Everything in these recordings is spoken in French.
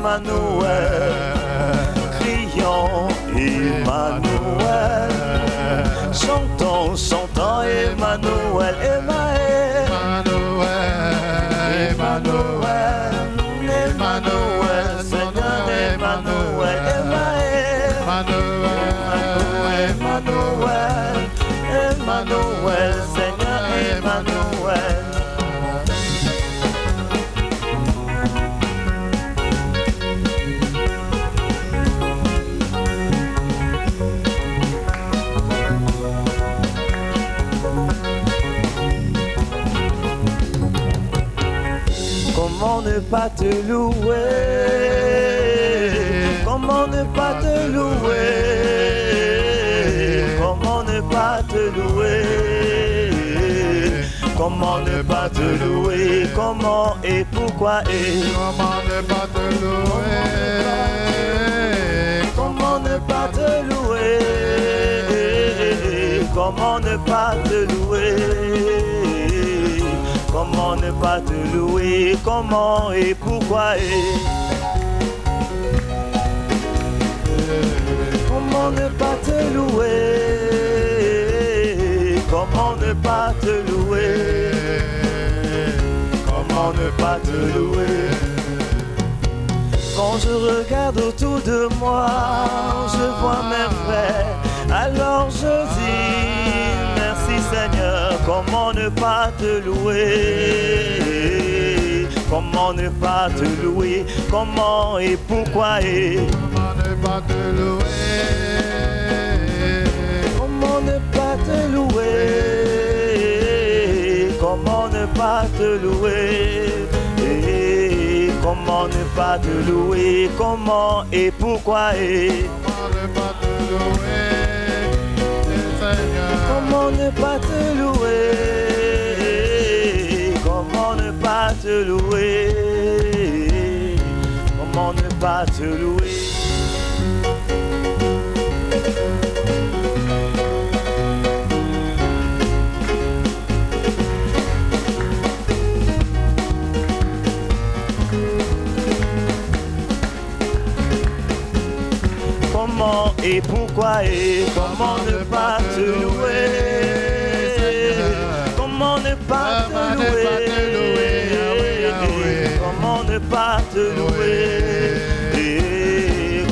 Emmanuel. Crions Emmanuel. Chantons, chantons Emmanuel. Emmanuel. Emmanuel. Emmanuel. Seigneur Emmanuel. Emmanuel. Emmanuel. Emmanuel. Seigneur Emmanuel. Comment ne pas te louer? Comment ne pas te louer? Comment ne pas te louer? Comment ne pas te louer? Comment et pourquoi et Comment ne pas te louer? comment ne pas te louer? Comment ne pas te louer? Comment ne pas te louer? Comment et pourquoi et comment ne pas te louer? Comment ne pas te louer? Comment ne pas te louer? Quand je regarde autour de moi, je vois mes frères, alors je dis merci Seigneur. Comment ne pas te louer? Comment ne pas te louer? Comment et pourquoi et Comment ne pas te louer? comment ne pas te louer? Comment ne pas te louer? Comment ne pas te louer? Comment et pourquoi et Comment ne pas te louer? Seigneur. comment ne pas te louer? Comment ne pas te louer? Comment ne pas te louer? Comment et pourquoi et comment ne pas te louer? Comment ne pas te louer? Comment ne pas te louer?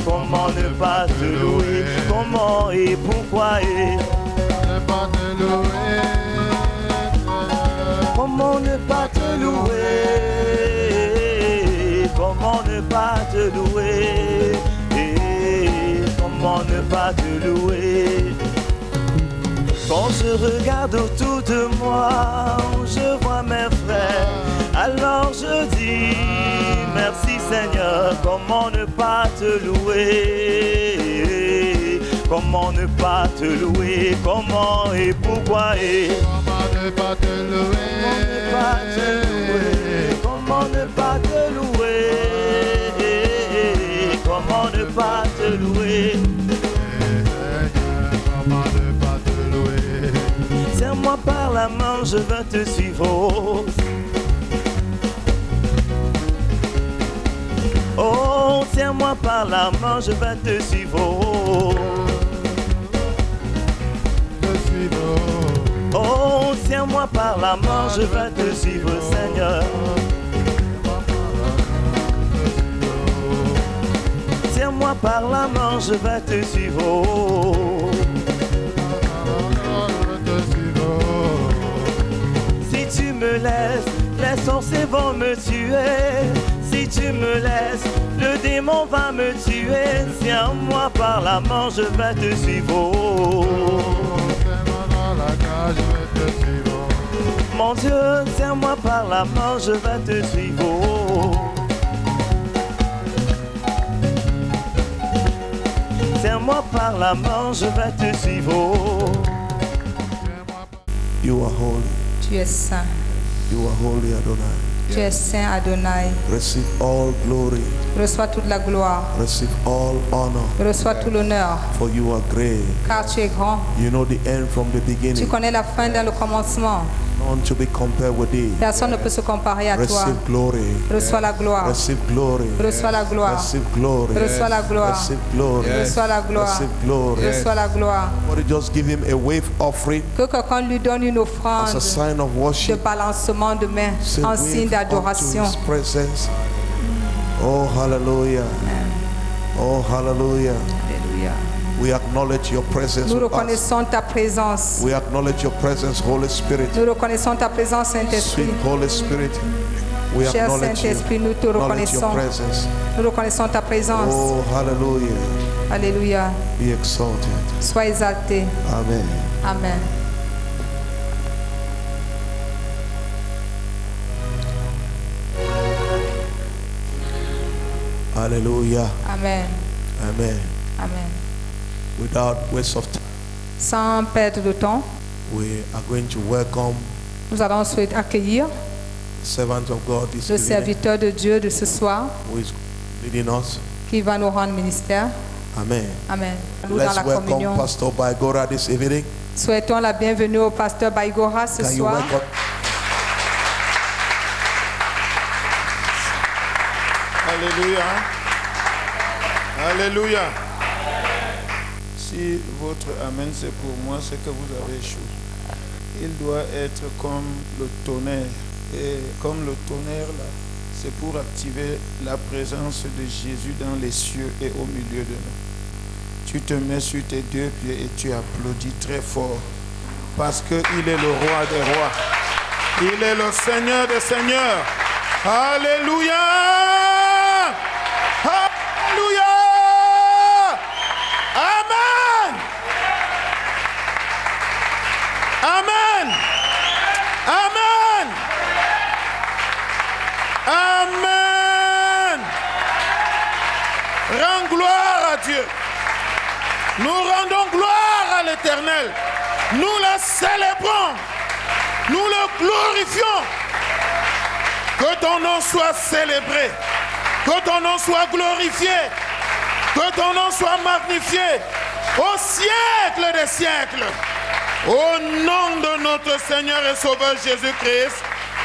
Comment ne pas te louer? Comment et pourquoi et Ne pas te louer. comment ne pas te louer? Comment ne pas te louer? Comment ne pas te louer? Quand je regarde autour de moi, je vois mes frères, alors je dis merci Seigneur. Comment ne pas te louer? Comment ne pas te louer? Comment et pourquoi et Comment ne pas te louer? comment ne pas te louer? Comment ne pas te louer? Comment ne pas te louer? Serre-moi par la main, je veux te suivre. Oh, tiens-moi par la main, je vais te suivre. Oh, tiens-moi par la main, je vais te suivre, Seigneur. Tiens-moi par la main, je vais te suivre. Si tu me laisses, les sorciers vont me tuer. Si tu me laisses, le démon va me tuer. Tiens-moi par la main, je vais te suivre. Mon Dieu, tiens-moi par la main, je vais te suivre. Tiens-moi par la main, je vais te suivre. You are holy. Tu es saint. You are holy, Adonai. Tu es saint Adonai. Receive all glory. Reçois toute la gloire. Receive all honor. Reçois tout l'honneur. For you are great. Car tu es grand. You know the end from the Tu beginning. connais la fin dans le commencement. None to be compared with thee. Personne ne peut se comparer à toi. Receive glory. Reçois la gloire. Receive glory. Reçois la gloire. Receive glory. Reçois la gloire. Receive glory. Reçois la gloire. Receive glory. Reçois la gloire. Somebody just give him a wave offering Que quelqu'un lui donne une as offrande a sign of de worship. balancement de main Say, en wave signe unto d'adoration. his presence. Oh, hallelujah. Oh, hallelujah. Alléluia. We acknowledge your presence Nous with us. reconnaissons ta présence. We acknowledge your presence, Holy Spirit. Nous reconnaissons ta présence, Saint-Esprit. Sweet Holy Spirit. We Cher acknowledge you. Saint-Esprit, nous te Acknowledge your reconnaissons. presence. Nous reconnaissons ta présence. Oh, hallelujah. Alléluia. Be exalted. Sois exalté. Amen. Amen. Hallelujah. Amen. Amen. Amen. Without waste of time, Sans perdre de temps, we are going to welcome nous allons accueillir the servant of God this le evening serviteur de Dieu de ce soir who is leading us. qui va nous rendre ministère. Amen. Amen. Nous dans Let's la welcome communion. Pastor Baigora this evening. Souhaitons la bienvenue au pasteur Baigora ce Can you soir. welcome? Alléluia. Alléluia. Si votre Amen c'est pour moi, c'est que vous avez échoué. Il doit être comme le tonnerre. Et comme le tonnerre là, c'est pour activer la présence de Jésus dans les cieux et au milieu de nous. Tu te mets sur tes deux pieds et tu applaudis très fort. Parce qu'il est le roi des rois. Il est le Seigneur des seigneurs. Alléluia. Alléluia. Amen. Amen. Amen. Amen. Rends gloire à Dieu. Nous rendons gloire à l'Éternel. Nous le célébrons. Nous le glorifions. Que ton nom soit célébré. Que ton nom soit glorifié. Que ton nom soit magnifié. Au siècle des siècles. Au nom de notre Seigneur et Sauveur Jésus-Christ.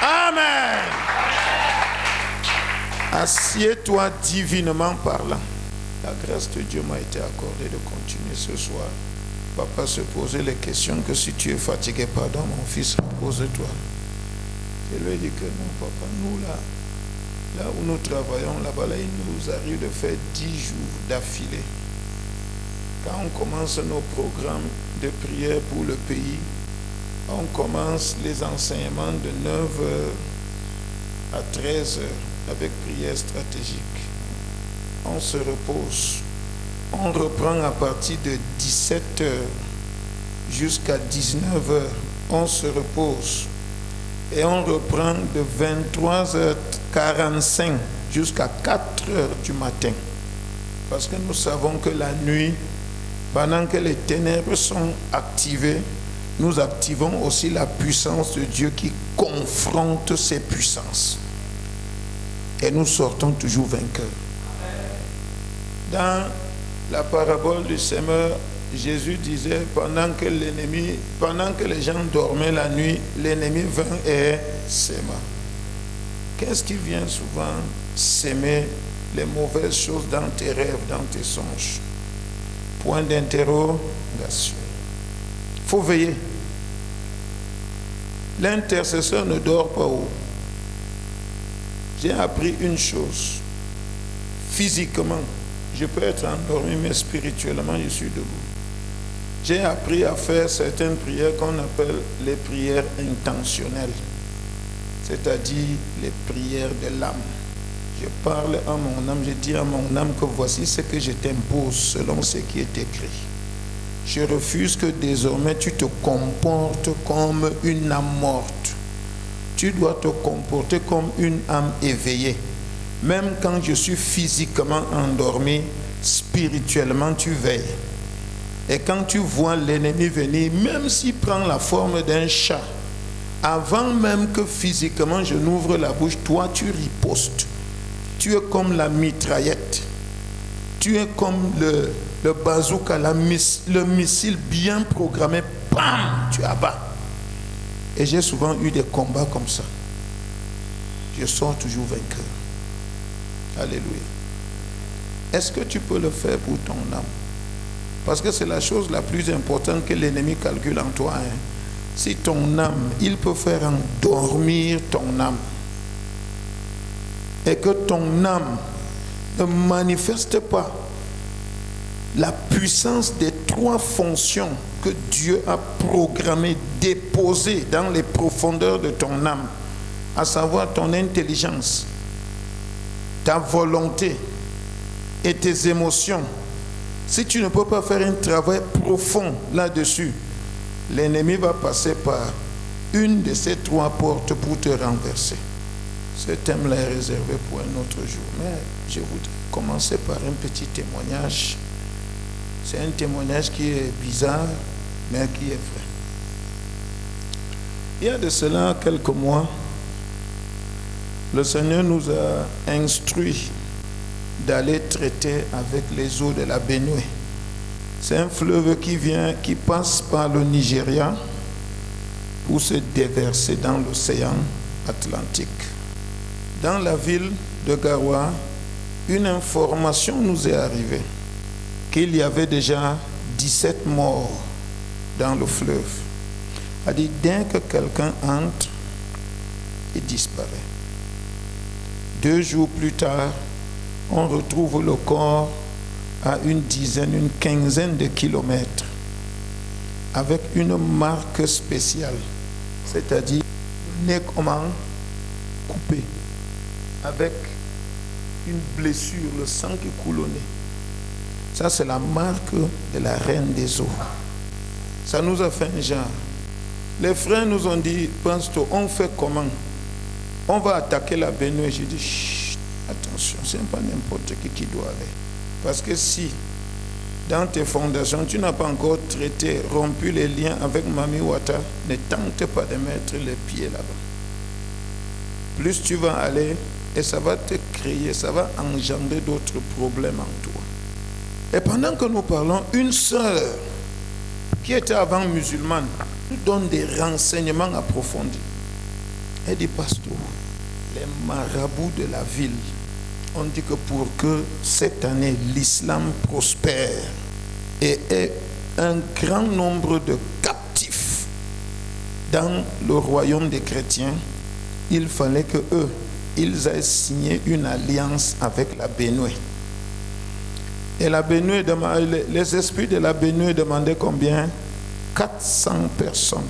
Amen. Assieds-toi divinement parlant. La grâce de Dieu m'a été accordée de continuer ce soir. Papa se poser les questions que si tu es fatigué, pardon mon fils, repose-toi. Je lui ai dit que non papa, nous là où nous travaillons, là-bas, là, il nous arrive de faire 10 jours d'affilée. Quand on commence nos programmes de prière pour le pays, on commence les enseignements de 9h à 13h avec prière stratégique. On se repose. On reprend à partir de 17h jusqu'à 19h. On se repose. Et on reprend de 23h45 jusqu'à 4h du matin. Parce que nous savons que la nuit, pendant que les ténèbres sont activées, nous activons aussi la puissance de Dieu qui confronte ces puissances. Et nous sortons toujours vainqueurs. Dans la parabole du semeur, Jésus disait, pendant que les gens dormaient la nuit, l'ennemi vint et sème. Qu'est-ce qui vient souvent s'aimer les mauvaises choses dans tes rêves, dans tes songes? Point d'interrogation. Il faut veiller. L'intercesseur ne dort pas haut. J'ai appris une chose. Physiquement, je peux être endormi, mais spirituellement, je suis debout. J'ai appris à faire certaines prières qu'on appelle les prières intentionnelles, c'est-à-dire les prières de l'âme. Je parle à mon âme, je dis à mon âme que voici ce que je t'impose selon ce qui est écrit. Je refuse que désormais tu te comportes comme une âme morte. Tu dois te comporter comme une âme éveillée. Même quand je suis physiquement endormi, spirituellement tu veilles. Et quand tu vois l'ennemi venir, même s'il prend la forme d'un chat, avant même que physiquement je n'ouvre la bouche, toi tu ripostes. Tu es comme la mitraillette. Tu es comme le bazooka, le missile bien programmé. Bam, tu abats. Et j'ai souvent eu des combats comme ça. Je sors toujours vainqueur. Alléluia. Est-ce que tu peux le faire pour ton âme? Parce que c'est la chose la plus importante que l'ennemi calcule en toi. Hein. Si ton âme, il peut faire endormir ton âme. Et que ton âme ne manifeste pas la puissance des 3 fonctions que Dieu a programmées, déposées dans les profondeurs de ton âme, à savoir ton intelligence, ta volonté et tes émotions. Si tu ne peux pas faire un travail profond là-dessus, l'ennemi va passer par une de ces 3 portes pour te renverser. Ce thème-là est réservé pour un autre jour. Mais je voudrais commencer par un petit témoignage. C'est un témoignage qui est bizarre, mais qui est vrai. Il y a de cela quelques mois, le Seigneur nous a instruits d'aller traiter avec les eaux de la Benue. C'est un fleuve qui passe par le Nigeria pour se déverser dans l'océan Atlantique. Dans la ville de Garoua, une information nous est arrivée qu'il y avait déjà 17 morts dans le fleuve. A dit, dès que quelqu'un entre, il disparaît. 2 jours plus tard, on retrouve le corps à une quinzaine de kilomètres, avec une marque spéciale, c'est-à-dire le nez comment coupé, avec une blessure, le sang qui coule au nez. Ça, c'est la marque de la reine des eaux. Ça nous a fait un genre. Les frères nous ont dit, pasteur, on fait comment? On va attaquer la Benue. J'ai dit, chut, attention, ce n'est pas n'importe qui doit aller. Parce que si, dans tes fondations, tu n'as pas encore traité, rompu les liens avec Mami Wata, ne tente pas de mettre les pieds là-bas. Plus tu vas aller, et ça va te créer, ça va engendrer d'autres problèmes en toi. Et pendant que nous parlons, une sœur qui était avant musulmane nous donne des renseignements approfondis. Elle dit, pasteur, les marabouts de la ville ont dit que pour que cette année l'islam prospère et ait un grand nombre de captifs dans le royaume des chrétiens, il fallait que eux, ils aient signé une alliance avec la Benue. Et la Benue, les esprits de la Benue demandaient combien? 400 personnes.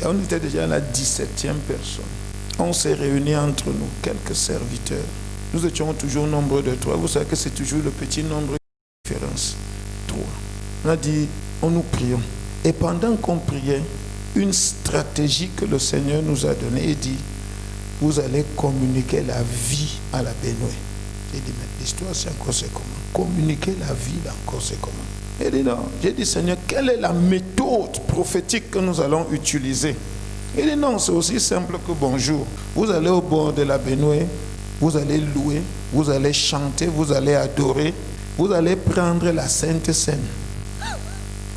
Et on était déjà à la 17e personne. On s'est réunis entre nous, quelques serviteurs. Nous étions toujours nombreux de 3. Vous savez que c'est toujours le petit nombre de différence. 3. On a dit, nous prions. Et pendant qu'on priait, une stratégie que le Seigneur nous a donnée, il dit, vous allez communiquer la vie à la Benue. J'ai dit, mais l'histoire, c'est encore c'est comment? Communiquer la vie, encore c'est comment? Il dit, non. J'ai dit, Seigneur, quelle est la méthode prophétique que nous allons utiliser? Il dit, non, c'est aussi simple que bonjour. Vous allez au bord de la Benue, vous allez louer, vous allez chanter, vous allez adorer, vous allez prendre la Sainte Seine.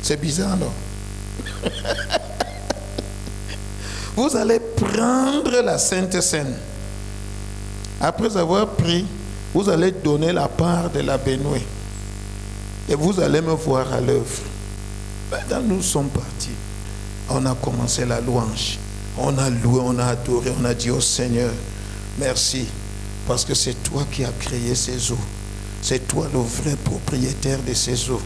C'est bizarre, non? Vous allez prendre la Sainte Seine. Après avoir pris, vous allez donner la part de la Benue. Et vous allez me voir à l'œuvre. Maintenant, nous sommes partis. On a commencé la louange. On a loué, on a adoré, on a dit au Seigneur, merci. Parce que c'est toi qui as créé ces eaux. C'est toi le vrai propriétaire de ces eaux.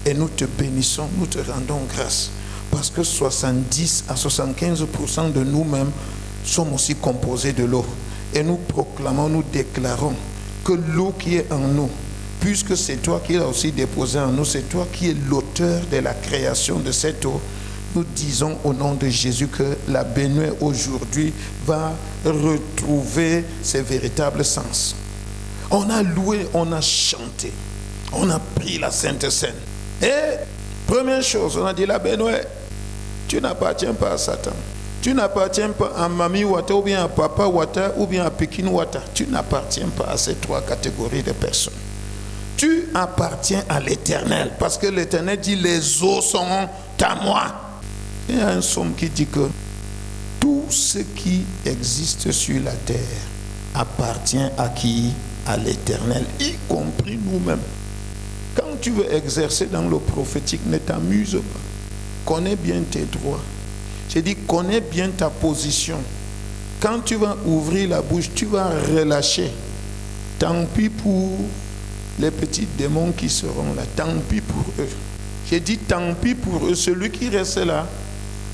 Et nous te bénissons, nous te rendons grâce. Parce que 70 à 75% de nous-mêmes sommes aussi composés de l'eau. Et nous proclamons, nous déclarons que l'eau qui est en nous, puisque c'est toi qui l'as aussi déposée en nous, c'est toi qui es l'auteur de la création de cette eau, nous disons au nom de Jésus que la Benue aujourd'hui va retrouver ses véritables sens. On a loué, on a chanté, on a pris la Sainte Seine. Et première chose, on a dit, la Benue, tu n'appartiens pas à Satan. Tu n'appartiens pas à Mami Wata ou bien à Papa Wata ou bien à Pekin Wata. Tu n'appartiens pas à ces 3 catégories de personnes. Tu appartiens à l'Éternel. Parce que l'Éternel dit, les eaux sont à moi. Il y a un psaume qui dit que Tout ce qui existe sur la terre appartient à qui? À l'Éternel, y compris nous-mêmes. Quand tu veux exercer dans le prophétique, ne t'amuse pas. Connais bien tes droits. J'ai dit, connais bien ta position. Quand tu vas ouvrir la bouche, tu vas relâcher. Tant pis pour les petits démons qui seront là. Tant pis pour eux. J'ai dit, tant pis pour eux. Celui qui reste là,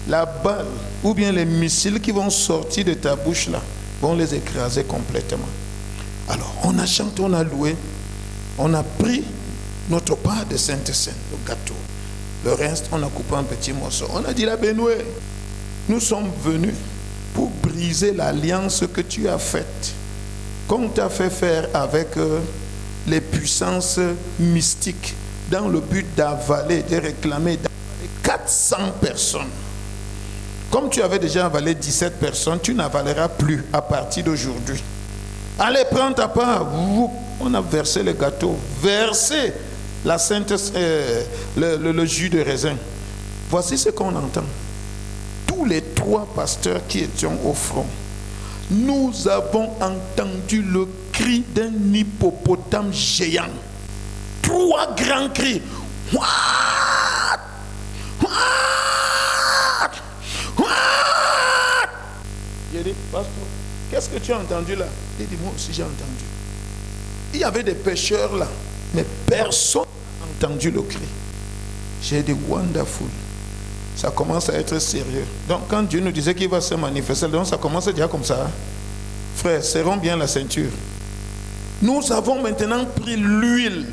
la balle ou bien les missiles qui vont sortir de ta bouche là, vont les écraser complètement. Alors, on a chanté, on a loué, on a pris notre part de Sainte-Seine, le gâteau. Le reste, on a coupé un petit morceau. On a dit la Bénoué, nous sommes venus pour briser l'alliance que tu as faite, qu'on t'a fait faire avec les puissances mystiques, dans le but d'avaler, de réclamer 400 personnes. Comme tu avais déjà avalé 17 personnes, tu n'avaleras plus à partir d'aujourd'hui. Allez, prends ta part. On a versé le gâteau, versé la sainte, le jus de raisin. Voici ce qu'on entend. Tous les 3 pasteurs qui étions au front, nous avons entendu le cri d'un hippopotame géant. 3 grands cris. What? What? What? J'ai dit, pasteur, qu'est-ce que tu as entendu là? Il dit, moi aussi j'ai entendu. Il y avait des pêcheurs là, mais personne n'a entendu le cri. J'ai dit, wonderful. Ça commence à être sérieux. Donc quand Dieu nous disait qu'il va se manifester, donc ça commence déjà comme ça. Frère, serrons bien la ceinture. Nous avons maintenant pris l'huile.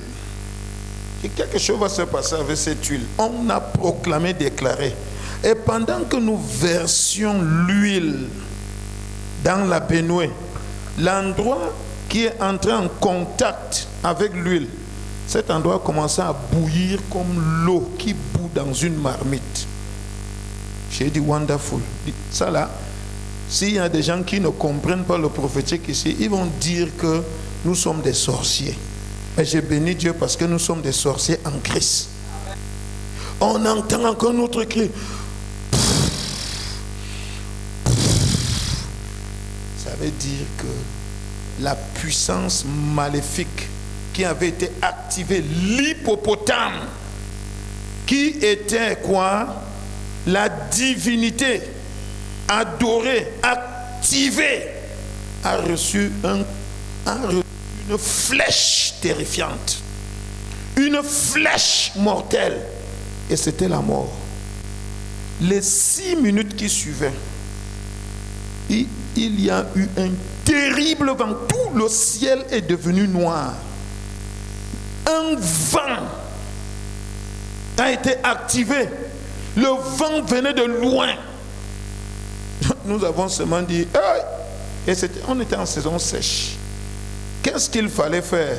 Et quelque chose va se passer avec cette huile. On a proclamé, déclaré. Et pendant que nous versions l'huile dans la baignoire, l'endroit qui est entré en contact avec l'huile, cet endroit a commencé à bouillir comme l'eau qui bout dans une marmite. J'ai dit wonderful. Ça là, s'il y a des gens qui ne comprennent pas le prophétique ici, ils vont dire que nous sommes des sorciers. Et j'ai béni Dieu parce que nous sommes des sorciers en Christ. On entend encore notre cri. Ça veut dire que la puissance maléfique qui avait été activée, l'hippopotame, qui était quoi? La divinité adorée, activée, a reçu une flèche terrifiante, une flèche mortelle, et c'était la mort. Les 6 minutes qui suivaient, il y a eu un terrible vent, tout le ciel est devenu noir. Un vent a été activé, le vent venait de loin. Nous avons seulement dit, hey! Et on était en saison sèche. Qu'est-ce qu'il fallait faire?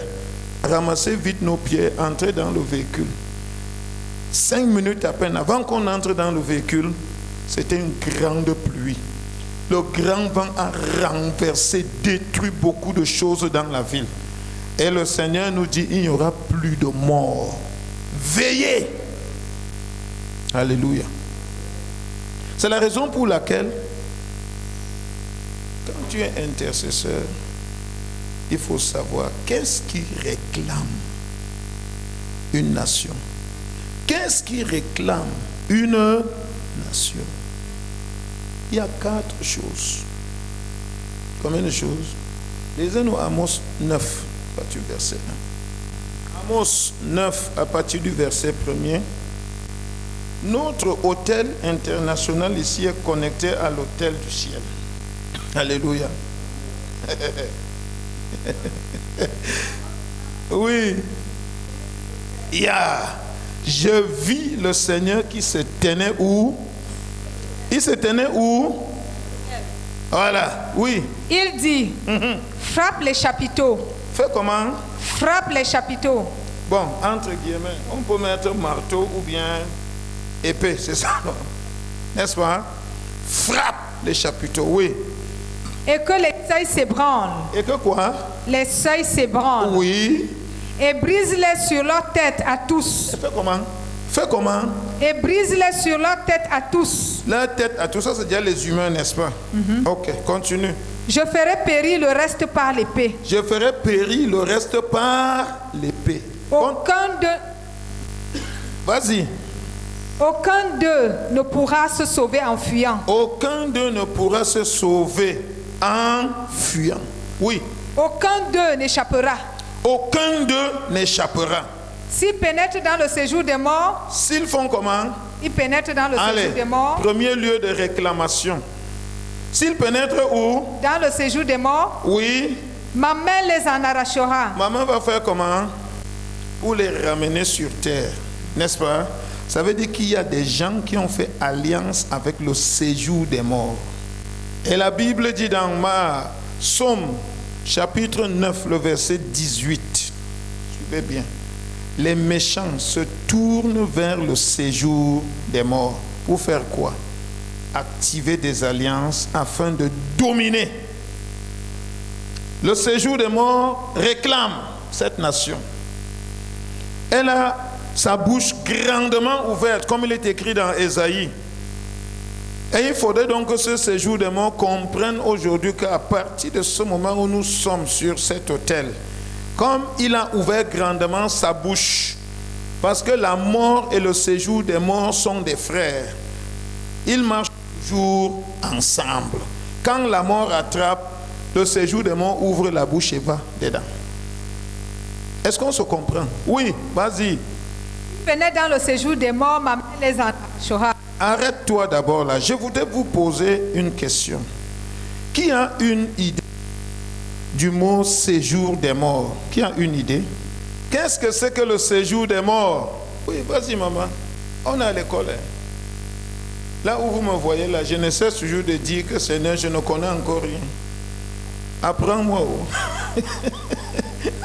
Ramasser vite nos pieds, entrer dans le véhicule. 5 minutes à peine avant qu'on entre dans le véhicule, c'était une grande pluie. Le grand vent a renversé, détruit beaucoup de choses dans la ville. Et le Seigneur nous dit, il n'y aura plus de mort. Veillez. Alléluia. C'est la raison pour laquelle, quand tu es intercesseur, il faut savoir qu'est-ce qui réclame une nation. Qu'est-ce qui réclame une nation? Il y a 4 choses. Combien de choses? Lisez-nous Amos 9, à partir du verset 1. Amos 9, à partir du verset 1er. Notre hôtel international ici est connecté à l'hôtel du ciel. Alléluia. Oui. Je vis le Seigneur qui se tenait où? Il se tenait où? Voilà, oui. Il dit, frappe les chapiteaux. Fais comment? Frappe les chapiteaux. Bon, entre guillemets, on peut mettre marteau ou bien épée, c'est ça, non? N'est-ce pas? Frappe les chapiteaux, oui. Et que les seuils s'ébranlent. Et que quoi? Les seuils s'ébranlent. Oui. Et brise-les sur leur tête à tous. Et fais comment? Fais comment? et brise-les sur leur tête à tous. La tête à tout ça, c'est déjà les humains, n'est-ce pas? Ok, continue. Je ferai périr le reste par l'épée. Je ferai périr le reste par l'épée. Aucun Vas-y. d'eux ne pourra se sauver en fuyant. Aucun d'eux ne pourra se sauver en fuyant. Oui. Aucun d'eux n'échappera. Aucun d'eux n'échappera. S'ils pénètrent dans le séjour des morts, S'ils font comment? ils pénètrent dans le Allez, séjour des morts. premier lieu de réclamation. S'ils pénètrent où? Dans le séjour des morts, Oui. ma main les en arrachera. Maman va faire comment? Pour les ramener sur terre. N'est-ce pas? Ça veut dire qu'il y a des gens qui ont fait alliance avec le séjour des morts. Et la Bible dit dans Psaume chapitre 9, le verset 18. Suivez bien. Les méchants se tournent vers le séjour des morts. Pour faire quoi? Activer des alliances afin de dominer. Le séjour des morts réclame cette nation. Elle a sa bouche grandement ouverte, comme il est écrit dans Ésaïe. Et il faudrait donc que ce séjour des morts comprenne aujourd'hui qu'à partir de ce moment où nous sommes sur cet autel, comme il a ouvert grandement sa bouche, parce que la mort et le séjour des morts sont des frères, ils marchent toujours ensemble. Quand la mort attrape, le séjour des morts ouvre la bouche et va dedans. Est-ce qu'on se comprend? Oui, vas-y. Venez dans le séjour des morts, ma main les en arrachera. Arrête-toi d'abord là. Je voudrais vous poser une question. Qui a une idée du mot séjour des morts? Qui a une idée? Qu'est-ce que c'est que le séjour des morts? Oui, vas-y maman. On est à l'école. Là où vous me voyez là, je ne cesse toujours de dire que Seigneur, je ne connais encore rien. Apprends-moi. Oh.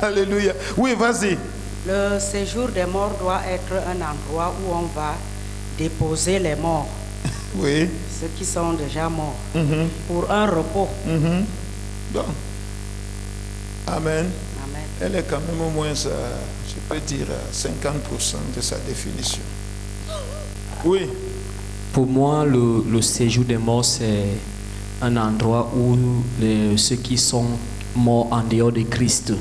Alléluia. Oui, vas-y. Le séjour des morts doit être un endroit où on va déposer les morts, Oui. ceux qui sont déjà morts, pour un repos. Donc, Amen. Amen. Elle est quand même au moins, ça, je peux dire, à 50% de sa définition. Oui. Pour moi, le séjour des morts, c'est un endroit où ceux qui sont morts en dehors de Christ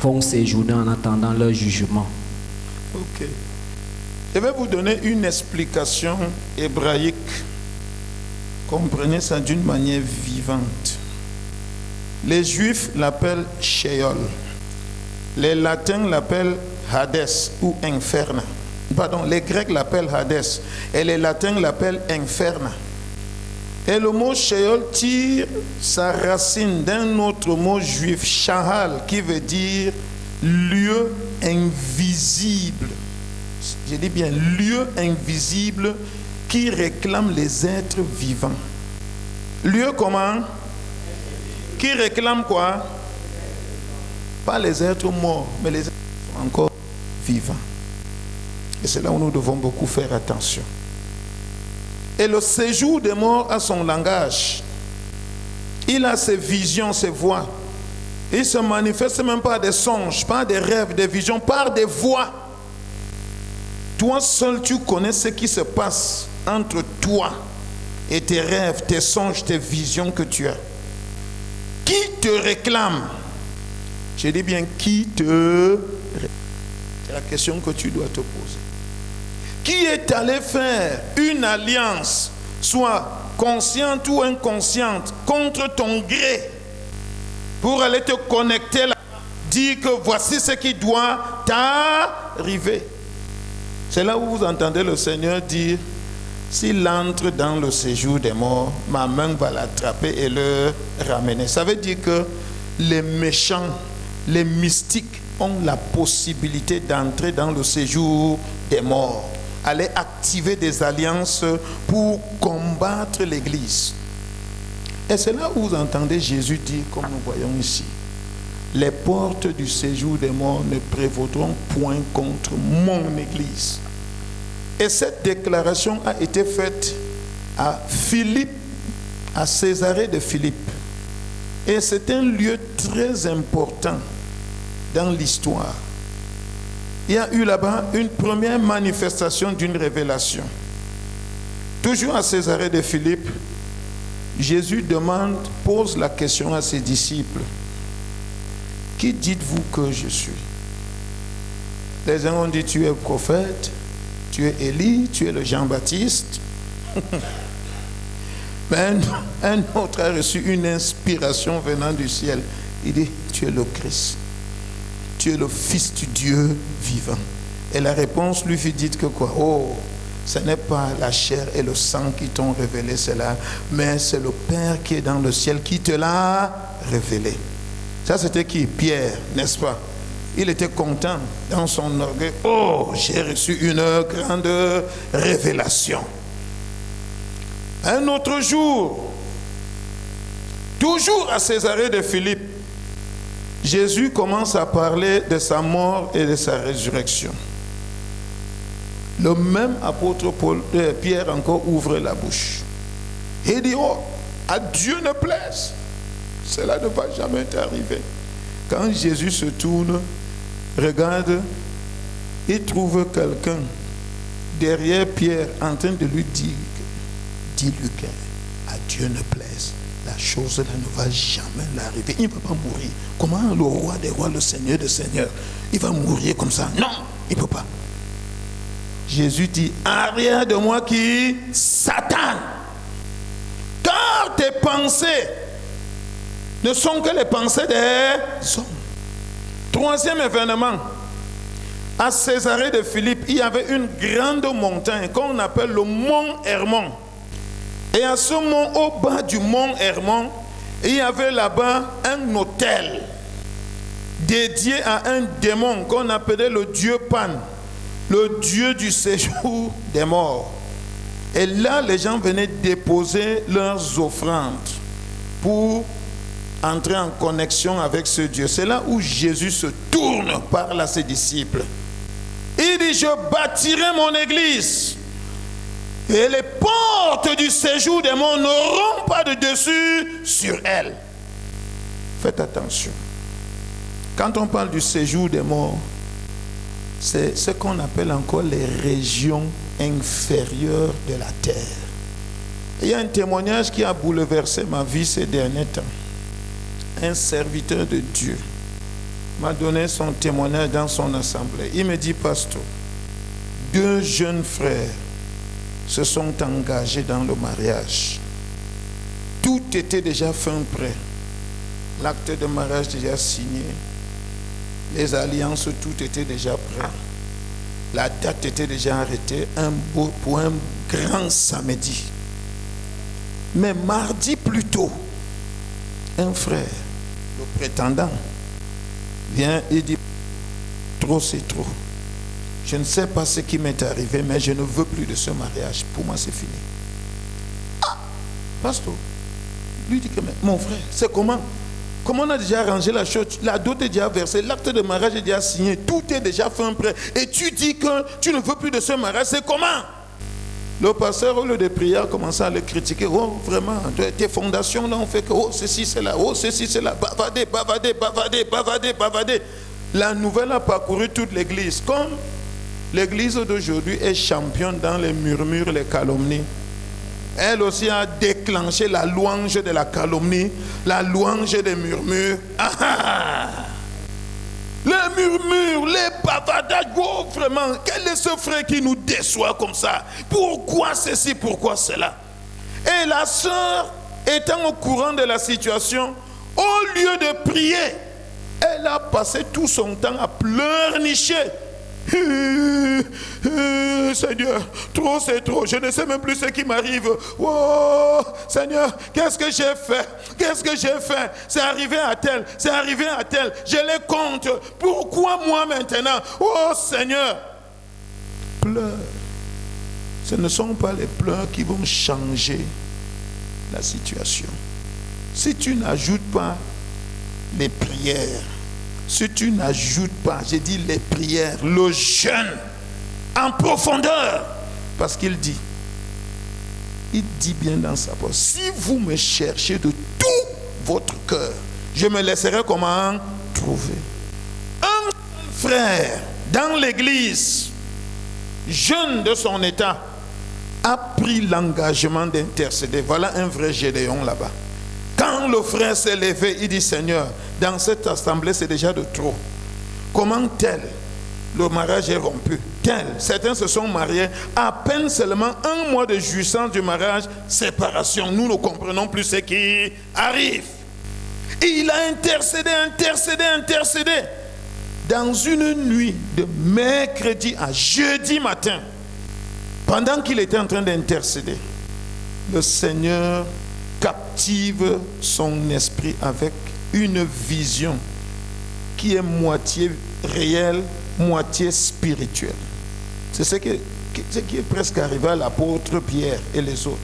vont séjourner en attendant leur jugement. Ok. Je vais vous donner une explication hébraïque. Comprenez ça d'une manière vivante. Les Juifs l'appellent Sheol. Les Latins l'appellent Hadès ou Inferna. Pardon, les Grecs l'appellent Hadès et les Latins l'appellent Inferna. Et le mot Sheol tire sa racine d'un autre mot juif, Shahal, qui veut dire lieu invisible. Je dis bien lieu invisible qui réclame les êtres vivants. Lieu comment? Qui réclame quoi? Pas les êtres morts, mais les êtres encore vivants. Et c'est là où nous devons beaucoup faire attention. Et le séjour des morts a son langage. Il a ses visions, ses voix. Il se manifeste même par des songes, par des rêves, des visions, par des voix. Toi seul, tu connais ce qui se passe entre toi et tes rêves, tes songes, tes visions que tu as. Qui te réclame? Je dis bien qui te réclame. C'est la question que tu dois te poser. Qui est allé faire une alliance, soit consciente ou inconsciente, contre ton gré, pour aller te connecter là, dire que voici ce qui doit t'arriver? C'est là où vous entendez le Seigneur dire, s'il entre dans le séjour des morts, ma main va l'attraper et le ramener. Ça veut dire que les méchants, les mystiques ont la possibilité d'entrer dans le séjour des morts, aller activer des alliances pour combattre l'Église. Et c'est là où vous entendez Jésus dire, comme nous voyons ici, les portes du séjour des morts ne prévaudront point contre mon Église. Et cette déclaration a été faite à Philippe, à Césarée de Philippe. Et c'est un lieu très important dans l'histoire. il y a eu là-bas une première manifestation d'une révélation. Toujours à Césarée de Philippe, Jésus pose la question à ses disciples. Qui dites-vous que je suis? Les uns ont dit, tu es le prophète, tu es Élie, tu es le Jean-Baptiste. Mais un autre a reçu une inspiration venant du ciel. Il dit, tu es le Christ. Tu es le Fils du Dieu vivant. Et la réponse lui fut dite que quoi? Oh, ce n'est pas la chair et le sang qui t'ont révélé cela, mais c'est le Père qui est dans le ciel qui te l'a révélé. Ça, c'était qui? Pierre, n'est-ce pas? Il était content dans son orgueil. Oh, j'ai reçu une grande révélation. Un autre jour, toujours à Césarée de Philippe, Jésus commence à parler de sa mort et de sa résurrection. Le même apôtre Pierre encore ouvre la bouche. Il dit, oh, à Dieu ne plaise. Cela ne va jamais t'arriver. Quand Jésus se tourne, regarde, il trouve quelqu'un derrière Pierre en train de lui dire, dis-lui qu'à Dieu ne plaise. La chose là ne va jamais l'arriver. Il ne va pas mourir. Comment le roi des rois, le Seigneur des seigneurs, il va mourir comme ça? Non, il ne peut pas. Jésus dit, arrière de moi qui Satan. Car tes pensées ne sont que les pensées des hommes. Troisième événement. À Césarée de Philippe, il y avait une grande montagne qu'on appelle le mont Hermon. Et à ce mont, au bas du mont Hermon, il y avait là-bas un autel dédié à un démon qu'on appelait le dieu Pan, le dieu du séjour des morts. Et là, les gens venaient déposer leurs offrandes pour entrer en connexion avec ce Dieu. C'est là où Jésus se tourne, parle à ses disciples. Il dit, je bâtirai mon église. Et les portes du séjour des morts n'auront pas de dessus sur elles. Faites attention. Quand on parle du séjour des morts, c'est ce qu'on appelle encore les régions inférieures de la terre. Il y a un témoignage qui a bouleversé ma vie ces derniers temps. Un serviteur de Dieu m'a donné son témoignage dans son assemblée. Il me dit, pasteur, 2 jeunes frères se sont engagés dans le mariage. Tout était déjà fin prêt. L'acte de mariage déjà signé. Les alliances, tout était déjà prêt. La date était déjà arrêtée pour un grand samedi. Mais mardi plus tôt, un frère, le prétendant, vient et dit, trop c'est trop. Je ne sais pas ce qui m'est arrivé, mais je ne veux plus de ce mariage. Pour moi, c'est fini. Ah, pasteur, lui dit que, mais, mon frère, c'est comment? Comment on a déjà arrangé la chose? La dot est déjà versée, l'acte de mariage est déjà signé, tout est déjà fin prêt. Et tu dis que tu ne veux plus de ce mariage, c'est comment? Le pasteur, au lieu de prier, a commencé à le critiquer. Oh, vraiment, tes fondations, là, on fait que, oh, ceci, c'est là, oh, ceci, c'est là. Bavader, bavader, bavader, bavader, bavader. La nouvelle a parcouru toute l'église. Comme l'église d'aujourd'hui est championne dans les murmures, les calomnies, elle aussi a déclenché la louange de la calomnie, la louange des murmures. Ah, ah. Les murmures, les bavadages, oh, vraiment, quel est ce frère qui nous déçoit comme ça? Pourquoi ceci, pourquoi cela? Et la sœur, étant au courant de la situation, au lieu de prier, elle a passé tout son temps à pleurnicher. Seigneur, trop c'est trop, je ne sais même plus ce qui m'arrive. Oh Seigneur, qu'est-ce que j'ai fait? Qu'est-ce que j'ai fait? C'est arrivé à tel, c'est arrivé à tel, je les compte. Pourquoi moi maintenant? Oh Seigneur, pleure. Ce ne sont pas les pleurs qui vont changer la situation. Si tu n'ajoutes pas les prières, si tu n'ajoutes pas, j'ai dit les prières, le jeûne en profondeur, parce qu'il dit bien dans sa parole, si vous me cherchez de tout votre cœur, je me laisserai comment trouver. Un frère dans l'église, jeune de son état, a pris l'engagement d'intercéder. Voilà un vrai Gédéon là-bas. Quand le frère s'est levé, il dit, Seigneur, dans cette assemblée, c'est déjà de trop. Comment tel, le mariage est rompu, tel, certains se sont mariés, à peine seulement 1 mois de jouissance du mariage, séparation. Nous ne comprenons plus ce qui arrive. Et il a intercédé. Dans une nuit de mercredi à jeudi matin, pendant qu'il était en train d'intercéder, le Seigneur captive son esprit avec une vision qui est moitié réelle, moitié spirituelle. C'est ce qui est presque arrivé à l'apôtre Pierre et les autres.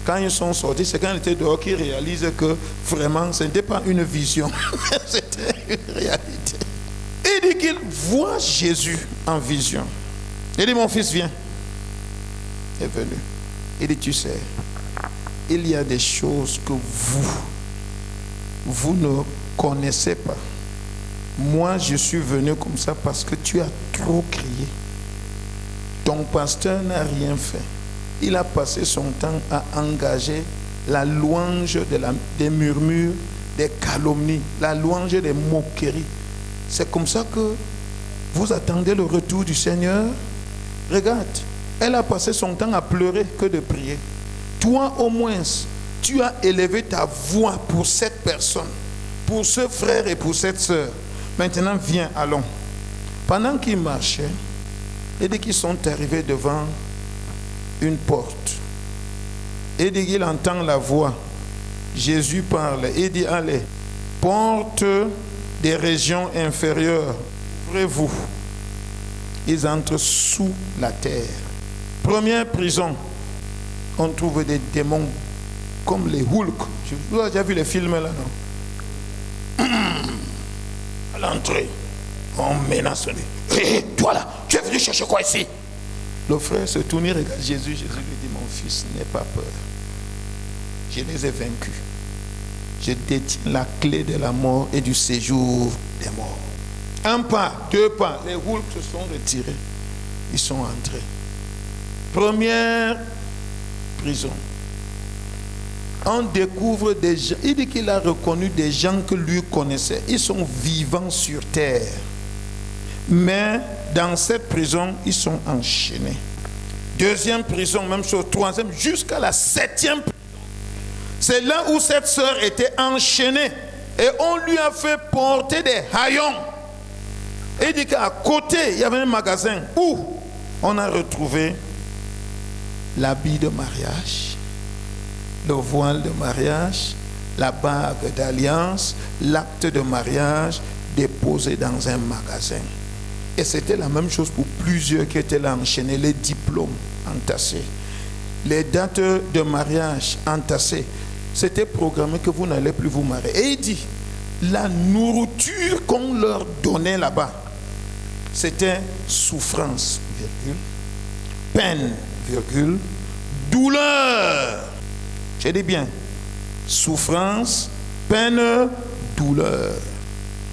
Quand ils sont sortis, c'est quand ils étaient dehors qu'ils réalisent que vraiment ce n'était pas une vision, c'était une réalité. Il dit qu'il voit Jésus en vision. Il dit, mon fils, viens. Il est venu. Il dit, tu sais, il y a des choses que vous ne connaissez pas. Moi, je suis venu comme ça parce que tu as trop crié. Ton pasteur n'a rien fait. Il a passé son temps à engager la louange des murmures, des calomnies, la louange des moqueries. C'est comme ça que vous attendez le retour du Seigneur. Regarde, elle a passé son temps à pleurer que de prier. Toi, au moins, tu as élevé ta voix pour cette personne, pour ce frère et pour cette sœur. Maintenant, viens, allons. Pendant qu'ils marchaient, et dès qu'ils sont arrivés devant une porte, et dès qu'il entend la voix, Jésus parle, et dit, allez, porte des régions inférieures, ouvrez-vous. Ils entrent sous la terre. Première prison, on trouve des démons comme les Hulk. Vous avez déjà vu les films là, non? À l'entrée, on menace. Hé, toi là, tu es venu chercher quoi ici? Le frère se tourne, regarde Jésus. Jésus lui dit, mon fils, n'aie pas peur. Je les ai vaincus. Je détiens la clé de la mort et du séjour des morts. 1 pas, 2 pas, les Hulk se sont retirés. Ils sont entrés. Première prison. On découvre des gens. Il dit qu'il a reconnu des gens que lui connaissait. Ils sont vivants sur terre. Mais dans cette prison, ils sont enchaînés. Deuxième prison, même chose. Troisième, jusqu'à la 7e prison. C'est là où cette sœur était enchaînée. Et on lui a fait porter des haillons. Et il dit qu'à côté, il y avait un magasin où on a retrouvé l'habit de mariage, le voile de mariage, la bague d'alliance, l'acte de mariage déposé dans un magasin. Et c'était la même chose pour plusieurs qui étaient là enchaînés, les diplômes entassés, les dates de mariage entassées. C'était programmé que vous n'allez plus vous marier. Et il dit, la nourriture qu'on leur donnait là-bas, c'était souffrance, virgule, peine, virgule, douleur. J'ai dit bien, souffrance, peine, douleur.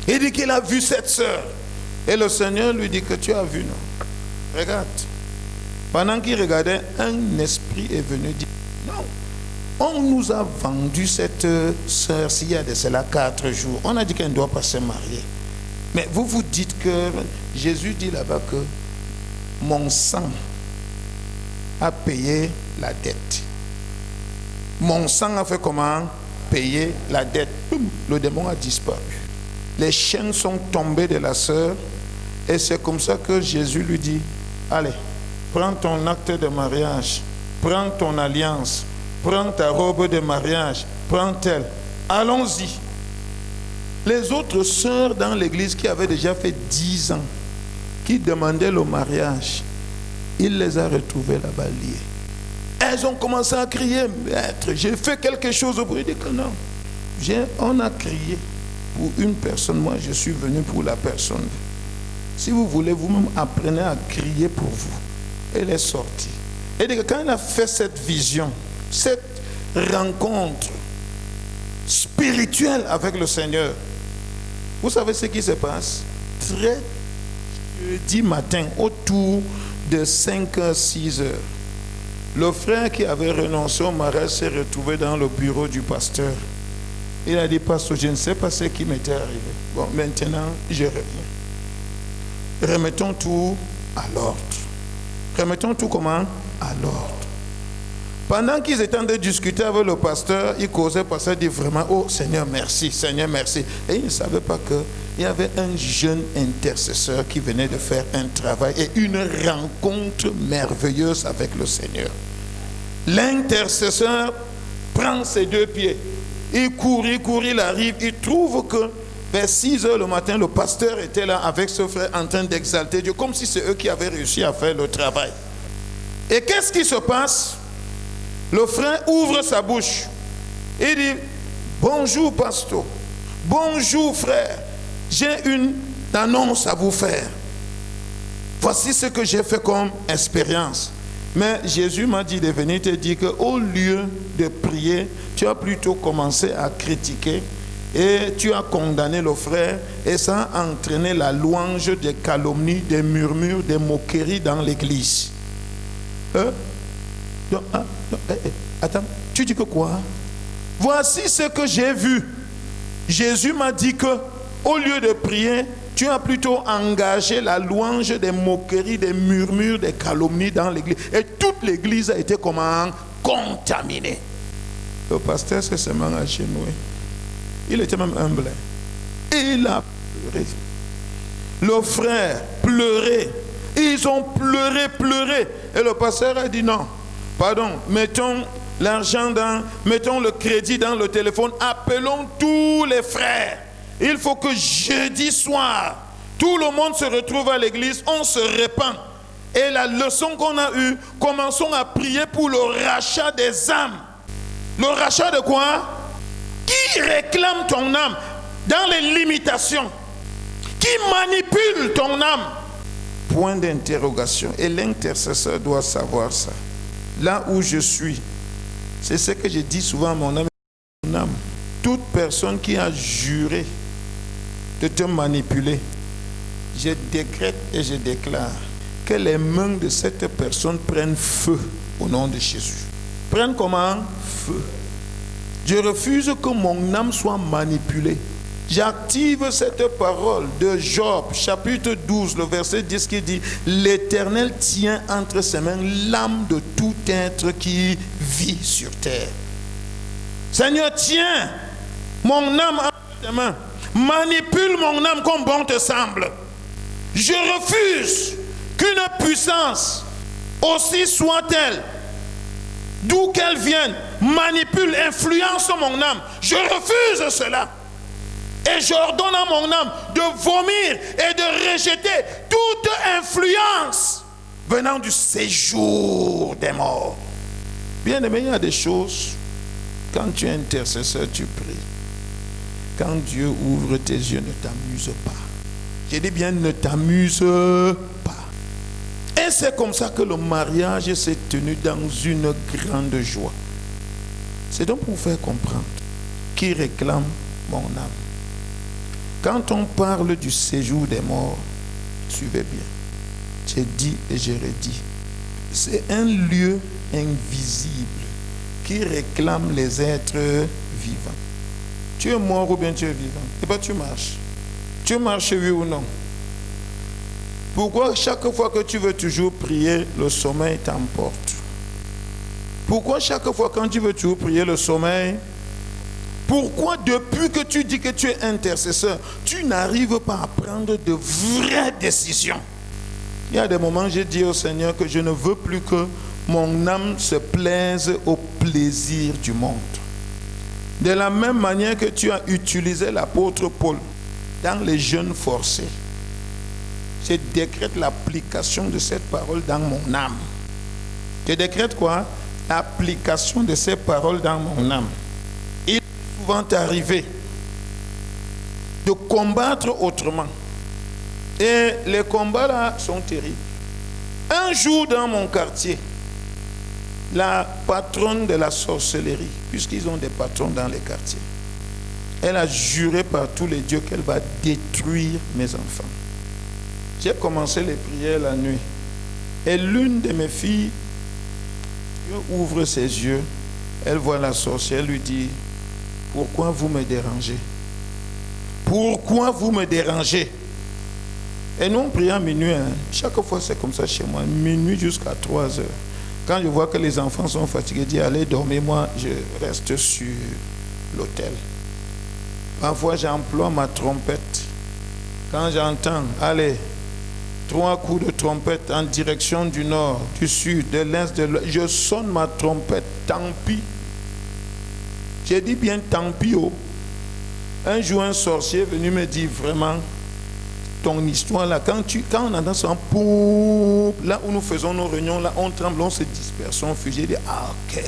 Il dit qu'il a vu cette sœur. Et le Seigneur lui dit que tu as vu, non? Regarde. Pendant qu'il regardait, un esprit est venu dire, non, on nous a vendu cette sœur s'il y a de cela 4 jours. On a dit qu'elle ne doit pas se marier. Mais vous vous dites que Jésus dit là-bas que mon sang a payé la dette. Mon sang a fait comment? Payer la dette. Le démon a disparu. Les chaînes sont tombées de la sœur. Et c'est comme ça que Jésus lui dit, allez, prends ton acte de mariage, prends ton alliance, prends ta robe de mariage, prends-elle. Allons-y. Les autres sœurs dans l'église qui avaient déjà fait 10 ans, qui demandaient le mariage, il les a retrouvées là-bas liées. Elles ont commencé à crier, maître, j'ai fait quelque chose pour lui. Il dit que non. On a crié pour une personne, moi je suis venu pour la personne. Si vous voulez, vous-même apprenez à crier pour vous. Elle est sortie. Et dit que quand elle a fait cette vision, cette rencontre spirituelle avec le Seigneur, vous savez ce qui se passe? Très jeudi matin, autour de 5h, 6h, le frère qui avait renoncé au mariage s'est retrouvé dans le bureau du pasteur. Il a dit, pasteur, je ne sais pas ce qui m'était arrivé. Bon, maintenant, je reviens. Remettons tout à l'ordre. Remettons tout comment? À l'ordre. Pendant qu'ils étaient en train de discuter avec le pasteur, il causait, le pasteur dit vraiment, oh Seigneur, merci, Seigneur, merci. Et il ne savait pas qu'il y avait un jeune intercesseur qui venait de faire un travail et une rencontre merveilleuse avec le Seigneur. L'intercesseur prend ses 2 pieds. Il court, il arrive, il trouve que vers 6h le matin, le pasteur était là avec ce frère en train d'exalter Dieu, comme si c'est eux qui avaient réussi à faire le travail. Et qu'est-ce qui se passe? Le frère ouvre sa bouche. Il dit, bonjour pasteur, bonjour frère, j'ai une annonce à vous faire. Voici ce que j'ai fait comme expérience. Mais Jésus m'a dit de venir te dire qu'au lieu de prier, tu as plutôt commencé à critiquer et tu as condamné le frère et ça a entraîné la louange des calomnies, des murmures, des moqueries dans l'église. Attends, tu dis que quoi? Voici ce que j'ai vu. Jésus m'a dit que au lieu de prier, tu as plutôt engagé la louange des moqueries, des murmures, des calomnies dans l'église. Et toute l'église a été comment? Contaminée. Le pasteur s'est seulement agenouillé. Il était même humble. Et il a pleuré. Le frère pleurait. Ils ont pleuré. Et le pasteur a dit non. Pardon, mettons l'argent mettons le crédit dans le téléphone. Appelons tous les frères. Il faut que jeudi soir, tout le monde se retrouve à l'église, on se répand. Et la leçon qu'on a eue, commençons à prier pour le rachat des âmes. Le rachat de quoi? Qui réclame ton âme dans les limitations? Qui manipule ton âme? Point d'interrogation. Et l'intercesseur doit savoir ça. Là où je suis, c'est ce que je dis souvent à mon âme. Toute personne qui a juré de te manipuler, je décrète et je déclare que les mains de cette personne prennent feu au nom de Jésus. Prennent comment? Feu. Je refuse que mon âme soit manipulée. J'active cette parole de Job, chapitre 12, le verset 10 qui dit « L'Éternel tient entre ses mains l'âme de tout être qui vit sur terre. » Seigneur, tiens mon âme entre tes mains. Manipule mon âme comme bon te semble. Je refuse qu'une puissance, aussi soit-elle, d'où qu'elle vienne, manipule, influence mon âme. Je refuse cela. Et j'ordonne à mon âme de vomir et de rejeter toute influence venant du séjour des morts. Bien aimé, il y a des choses, quand tu es intercesseur, tu pries. Quand Dieu ouvre tes yeux, ne t'amuse pas. J'ai dit bien, ne t'amuse pas. Et c'est comme ça que le mariage s'est tenu dans une grande joie. C'est donc pour faire comprendre qui réclame mon âme. Quand on parle du séjour des morts, suivez bien. J'ai dit et je redis. C'est un lieu invisible qui réclame les êtres vivants. Tu es mort ou bien tu es vivant? Et bien tu marches. Tu marches, oui ou non? Pourquoi chaque fois que tu veux toujours prier, le sommeil t'emporte? Pourquoi chaque fois quand tu veux toujours prier, le sommeil? Pourquoi depuis que tu dis que tu es intercesseur, tu n'arrives pas à prendre de vraies décisions? Il y a des moments, j'ai dit au Seigneur que je ne veux plus que mon âme se plaise au plaisir du monde. De la même manière que tu as utilisé l'apôtre Paul dans les jeûnes forcés, je décrète l'application de cette parole dans mon âme. Je décrète quoi? L'application de ces paroles dans mon âme. Il est souvent arrivé de combattre autrement. Et les combats là sont terribles. Un jour dans mon quartier, la patronne de la sorcellerie, puisqu'ils ont des patrons dans les quartiers, elle a juré par tous les dieux qu'elle va détruire mes enfants. J'ai commencé les prières la nuit. Et l'une de mes filles, Dieu ouvre ses yeux. Elle voit la sorcière, elle lui dit, pourquoi vous me dérangez? Pourquoi vous me dérangez? Et nous on prie à minuit. Chaque fois c'est comme ça chez moi. Minuit jusqu'à 3 heures. Quand je vois que les enfants sont fatigués, je dis allez dormir, moi je reste sur l'autel. Parfois j'emploie ma trompette. Quand j'entends, allez, 3 coups de trompette en direction du nord, du sud, de l'est, de l'ouest, je sonne ma trompette, tant pis. J'ai dit bien tant pis. Oh. Un jour un sorcier est venu me dire vraiment, ton histoire là, quand on entend ça, là où nous faisons nos réunions, là on tremble, on se disperse, on fuit. J'ai dit, ah ok,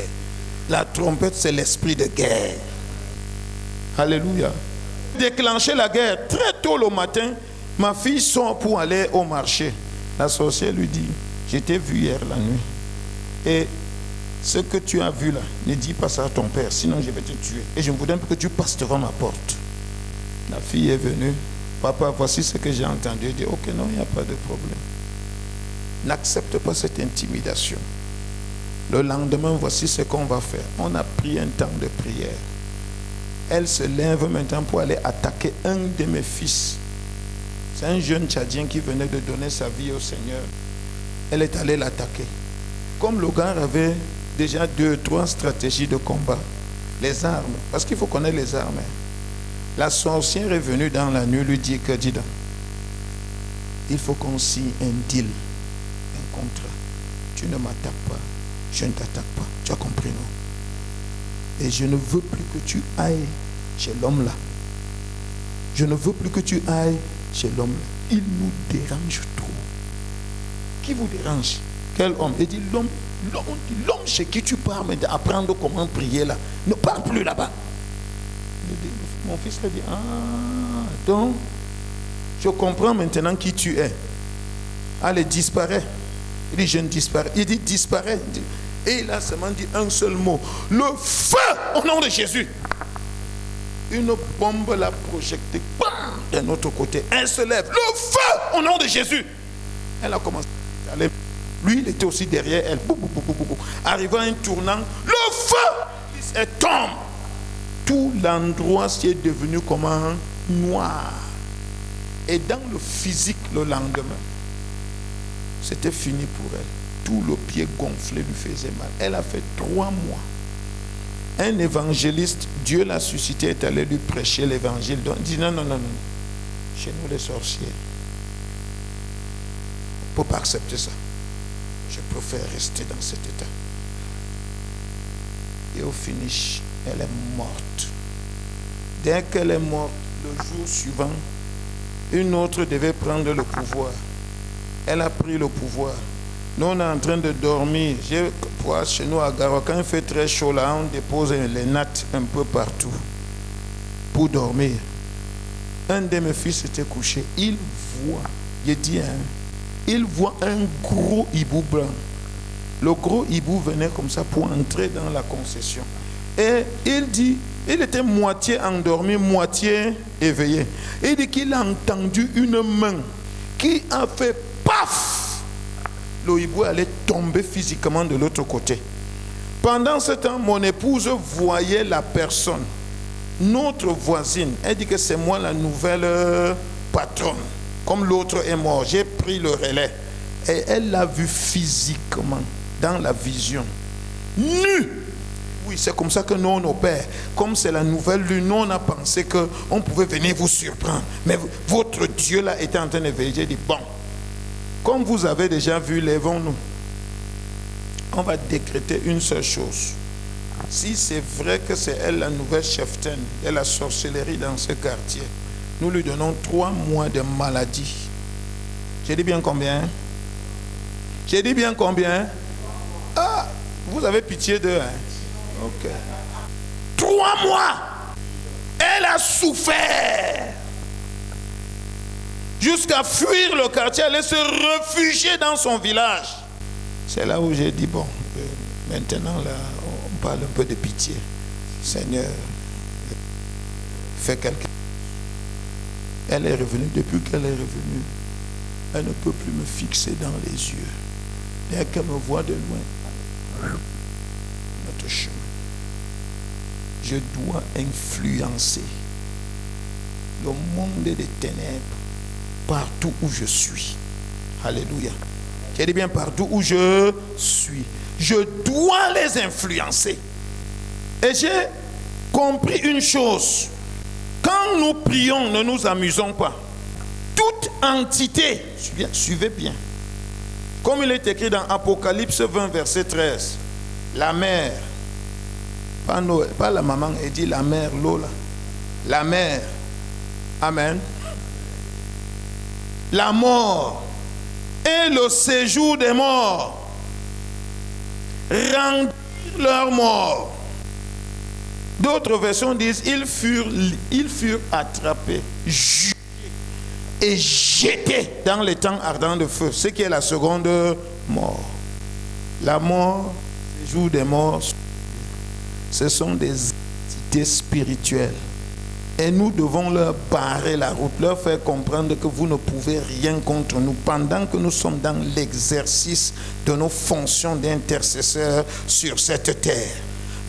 la trompette c'est l'esprit de guerre. Alléluia. Déclencher la guerre très tôt le matin, ma fille sort pour aller au marché. La sorcière lui dit, je t'ai vu hier la nuit. Et ce que tu as vu là, ne dis pas ça à ton père, sinon je vais te tuer. Et je ne voudrais pas que tu passes devant ma porte. La fille est venue. Papa, voici ce que j'ai entendu. Il dit, ok, non, il n'y a pas de problème. N'accepte pas cette intimidation. Le lendemain, voici ce qu'on va faire. On a pris un temps de prière. Elle se lève maintenant pour aller attaquer un de mes fils. C'est un jeune Tchadien qui venait de donner sa vie au Seigneur. Elle est allée l'attaquer. Comme le gars avait déjà 2-3 stratégies de combat, les armes, parce qu'il faut connaître les armes. La sorcière est venue dans la nuit lui dire que, dis donc, il faut qu'on signe un deal, un contrat. Tu ne m'attaques pas, je ne t'attaque pas. Tu as compris, non? Et je ne veux plus que tu ailles chez l'homme là. Je ne veux plus que tu ailles chez l'homme là. Il nous dérange trop. Qui vous dérange? Quel homme? Il dit l'homme chez qui tu pars mais d'apprendre comment prier là. Ne pars plus là-bas. Mon fils lui dit, ah, donc, je comprends maintenant qui tu es. Allez, disparaît. Il dit, je ne disparais. Il dit, disparaît. Et il a seulement dit un seul mot. Le feu au nom de Jésus. Une bombe l'a projetée d'un autre côté. Elle se lève. Le feu au nom de Jésus. Elle a commencé à aller. Lui, il était aussi derrière elle. Arrivant à un tournant, le feu, elle tombe. Tout l'endroit s'est devenu comme un noir. Et dans le physique, le lendemain, c'était fini pour elle. Tout le pied gonflé lui faisait mal. Elle a fait 3 mois. Un évangéliste, Dieu l'a suscité, est allé lui prêcher l'évangile. Il dit non. Chez nous les sorciers, on ne peut pas accepter ça. Je préfère rester dans cet état. Et au finish, elle est morte. Dès qu'elle est morte, le jour suivant, une autre devait prendre le pouvoir. Elle a pris le pouvoir. Nous, on est en train de dormir. Chez nous à Garoua, quand il fait très chaud, là, on dépose les nattes un peu partout pour dormir. Un de mes fils était couché. Il voit, il voit un gros hibou blanc. Le gros hibou venait comme ça pour entrer dans la concession. Et il dit, il était moitié endormi, moitié éveillé. Il dit qu'il a entendu une main qui a fait paf. Le hibou allait tomber physiquement de l'autre côté. Pendant ce temps, mon épouse voyait la personne, notre voisine. Elle dit que c'est moi la nouvelle patronne. Comme l'autre est mort, j'ai pris le relais. Et elle l'a vu physiquement, dans la vision. Nu! Oui, c'est comme ça que nous on opère. Comme c'est la nouvelle lune, nous on a pensé qu'on pouvait venir vous surprendre. Mais votre Dieu là était en train de veiller. J'ai dit, bon, comme vous avez déjà vu, lèvons-nous. On va décréter une seule chose. Si c'est vrai que c'est elle la nouvelle cheftaine de la sorcellerie dans ce quartier, nous lui donnons 3 mois de maladie. J'ai dit bien combien? J'ai dit bien combien? Ah, vous avez pitié d'eux, hein? Ok. 3 mois. Elle a souffert. Jusqu'à fuir le quartier, aller se réfugier dans son village. C'est là où j'ai dit, bon, maintenant là, on parle un peu de pitié. Seigneur, fais quelque chose. Elle est revenue, depuis qu'elle est revenue, Elle ne peut plus me fixer dans les yeux. Dès qu'elle me voit de loin, notre chemin. Je dois influencer le monde des ténèbres partout où je suis. Alléluia. Tu dis bien partout où je suis. Je dois les influencer. Et j'ai compris une chose. Quand nous prions, ne nous amusons pas. Toute entité, suivez bien. Comme il est écrit dans Apocalypse 20, verset 13. La mère, pas Noël, pas la maman, elle dit la mère, Lola. La mère, amen. La mort et le séjour des morts rendirent leur mort. D'autres versions disent ils furent attrapés, jugés et jetés dans les temps ardents de feu, ce qui est la seconde mort. La mort, le séjour des morts, ce sont des entités spirituelles. Et nous devons leur barrer la route, leur faire comprendre que vous ne pouvez rien contre nous pendant que nous sommes dans l'exercice de nos fonctions d'intercesseurs sur cette terre.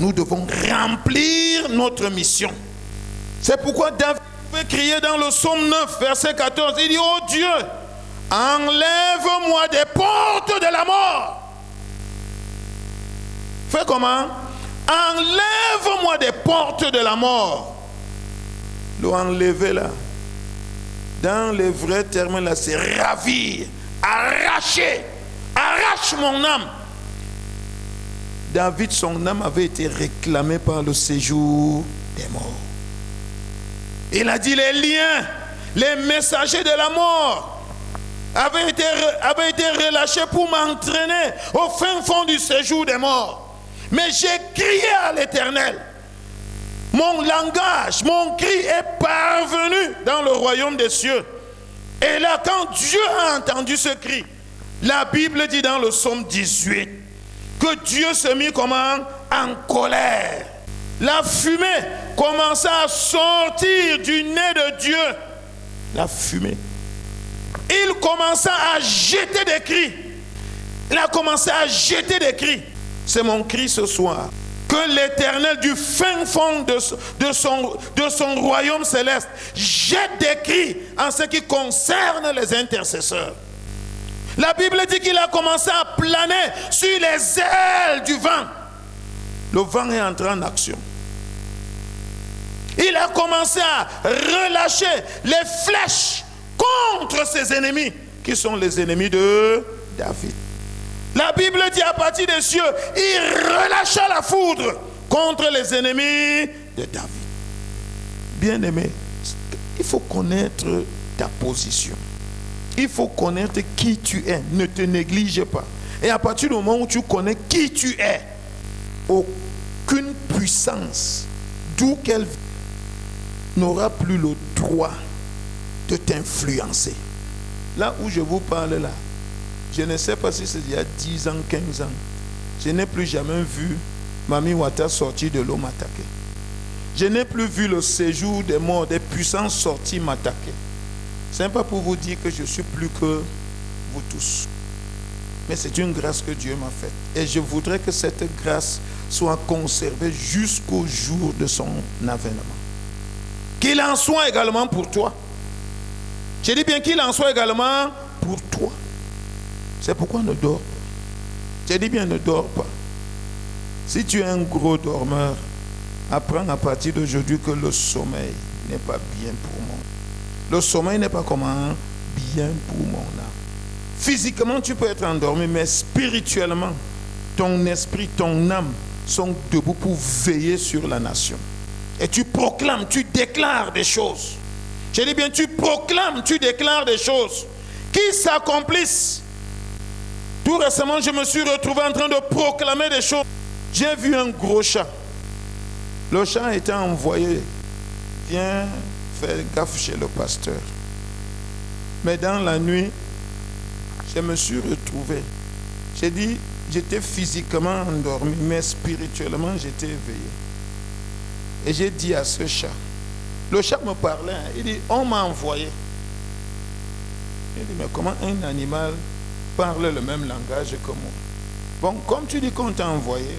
Nous devons remplir notre mission. C'est pourquoi David pouvait crier dans le psaume 9, verset 14, il dit, oh Dieu, enlève-moi des portes de la mort. Fais comment? Enlève-moi des portes de la mort. L'enlever là, dans les vrais termes là, c'est ravir, arracher, arrache mon âme. David, son âme avait été réclamée par le séjour des morts. Il a dit les liens, les messagers de la mort avaient été relâchés pour m'entraîner au fin fond du séjour des morts. Mais j'ai crié à l'Éternel. Mon langage, mon cri est parvenu dans le royaume des cieux. Et là, quand Dieu a entendu ce cri, la Bible dit dans le psaume 18 que Dieu se mit comment? En colère. La fumée commença à sortir du nez de Dieu. La fumée. Il commença à jeter des cris. Il a commencé à jeter des cris. C'est mon cri ce soir. Que l'Éternel du fin fond de son royaume céleste jette des cris en ce qui concerne les intercesseurs. La Bible dit qu'il a commencé à planer sur les ailes du vent. Le vent est entré en action. Il a commencé à relâcher les flèches contre ses ennemis, qui sont les ennemis de David. La Bible dit à partir des cieux, il relâcha la foudre contre les ennemis de David. Bien-aimé, il faut connaître ta position. Il faut connaître qui tu es. Ne te néglige pas. Et à partir du moment où tu connais qui tu es, aucune puissance, d'où qu'elle n'aura plus le droit de t'influencer. Là où je vous parle là, je ne sais pas si c'est il y a 10 ans, 15 ans. Je n'ai plus jamais vu Mami Wata sortir de l'eau m'attaquer. Je n'ai plus vu le séjour des morts, des puissances sortir m'attaquer. Ce n'est pas pour vous dire que je suis plus que vous tous. Mais c'est une grâce que Dieu m'a faite. Et je voudrais que cette grâce soit conservée jusqu'au jour de son avènement. Qu'il en soit également pour toi. Je dis bien qu'il en soit également pour toi. C'est pourquoi ne dors pas. Je dis bien ne dors pas. Si tu es un gros dormeur, apprends à partir d'aujourd'hui que le sommeil n'est pas bien pour moi. Le sommeil n'est pas comment bien pour mon âme. Physiquement, tu peux être endormi, mais spirituellement, ton esprit, ton âme sont debout pour veiller sur la nation. Et tu proclames, tu déclares des choses. Je dis bien, tu proclames, tu déclares des choses qui s'accomplissent. Tout récemment, je me suis retrouvé en train de proclamer des choses. J'ai vu un gros chat. Le chat était envoyé. Viens faire gaffe chez le pasteur. Mais dans la nuit, je me suis retrouvé. J'ai dit, j'étais physiquement endormi, mais spirituellement, j'étais éveillé. Et j'ai dit à ce chat, le chat me parlait, il dit, on m'a envoyé. J'ai dit, mais comment un animal parle le même langage que moi? Bon, comme tu dis qu'on t'a envoyé,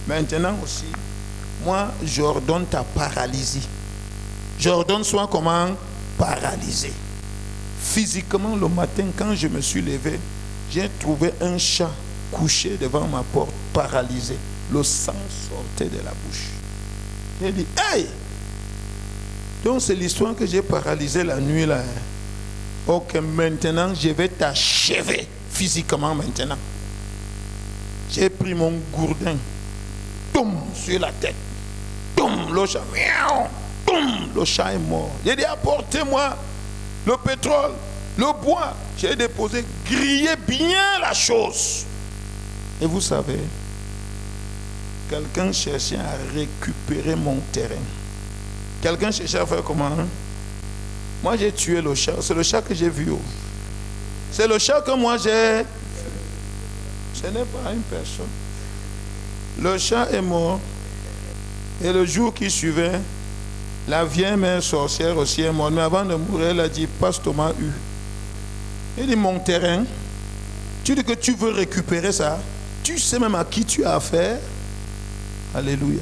maintenant aussi, moi, j'ordonne ta paralysie. J'ordonne soit comment? Paralysé. Physiquement, le matin, quand je me suis levé, j'ai trouvé un chat couché devant ma porte, paralysé. Le sang sortait de la bouche. J'ai dit, hey! Donc c'est l'histoire que j'ai paralysé la nuit là. Ok, maintenant je vais t'achever physiquement maintenant. J'ai pris mon gourdin, toum, sur la tête. Toum, le chat, miaou, toum, le chat est mort. J'ai dit, apportez-moi le pétrole, le bois. J'ai déposé, grillé bien la chose. Et vous savez, quelqu'un cherchait à récupérer mon terrain. Quelqu'un cherchait à faire comment? Moi j'ai tué le chat. C'est le chat que j'ai vu. C'est le chat que moi j'ai. Ce n'est pas une personne. Le chat est mort. Et le jour qui suivait, la vieille mère sorcière aussi est morte. Mais avant de mourir, elle a dit, passe Thomas U. Il dit, mon terrain, tu dis que tu veux récupérer ça. Tu sais même à qui tu as affaire. Alléluia.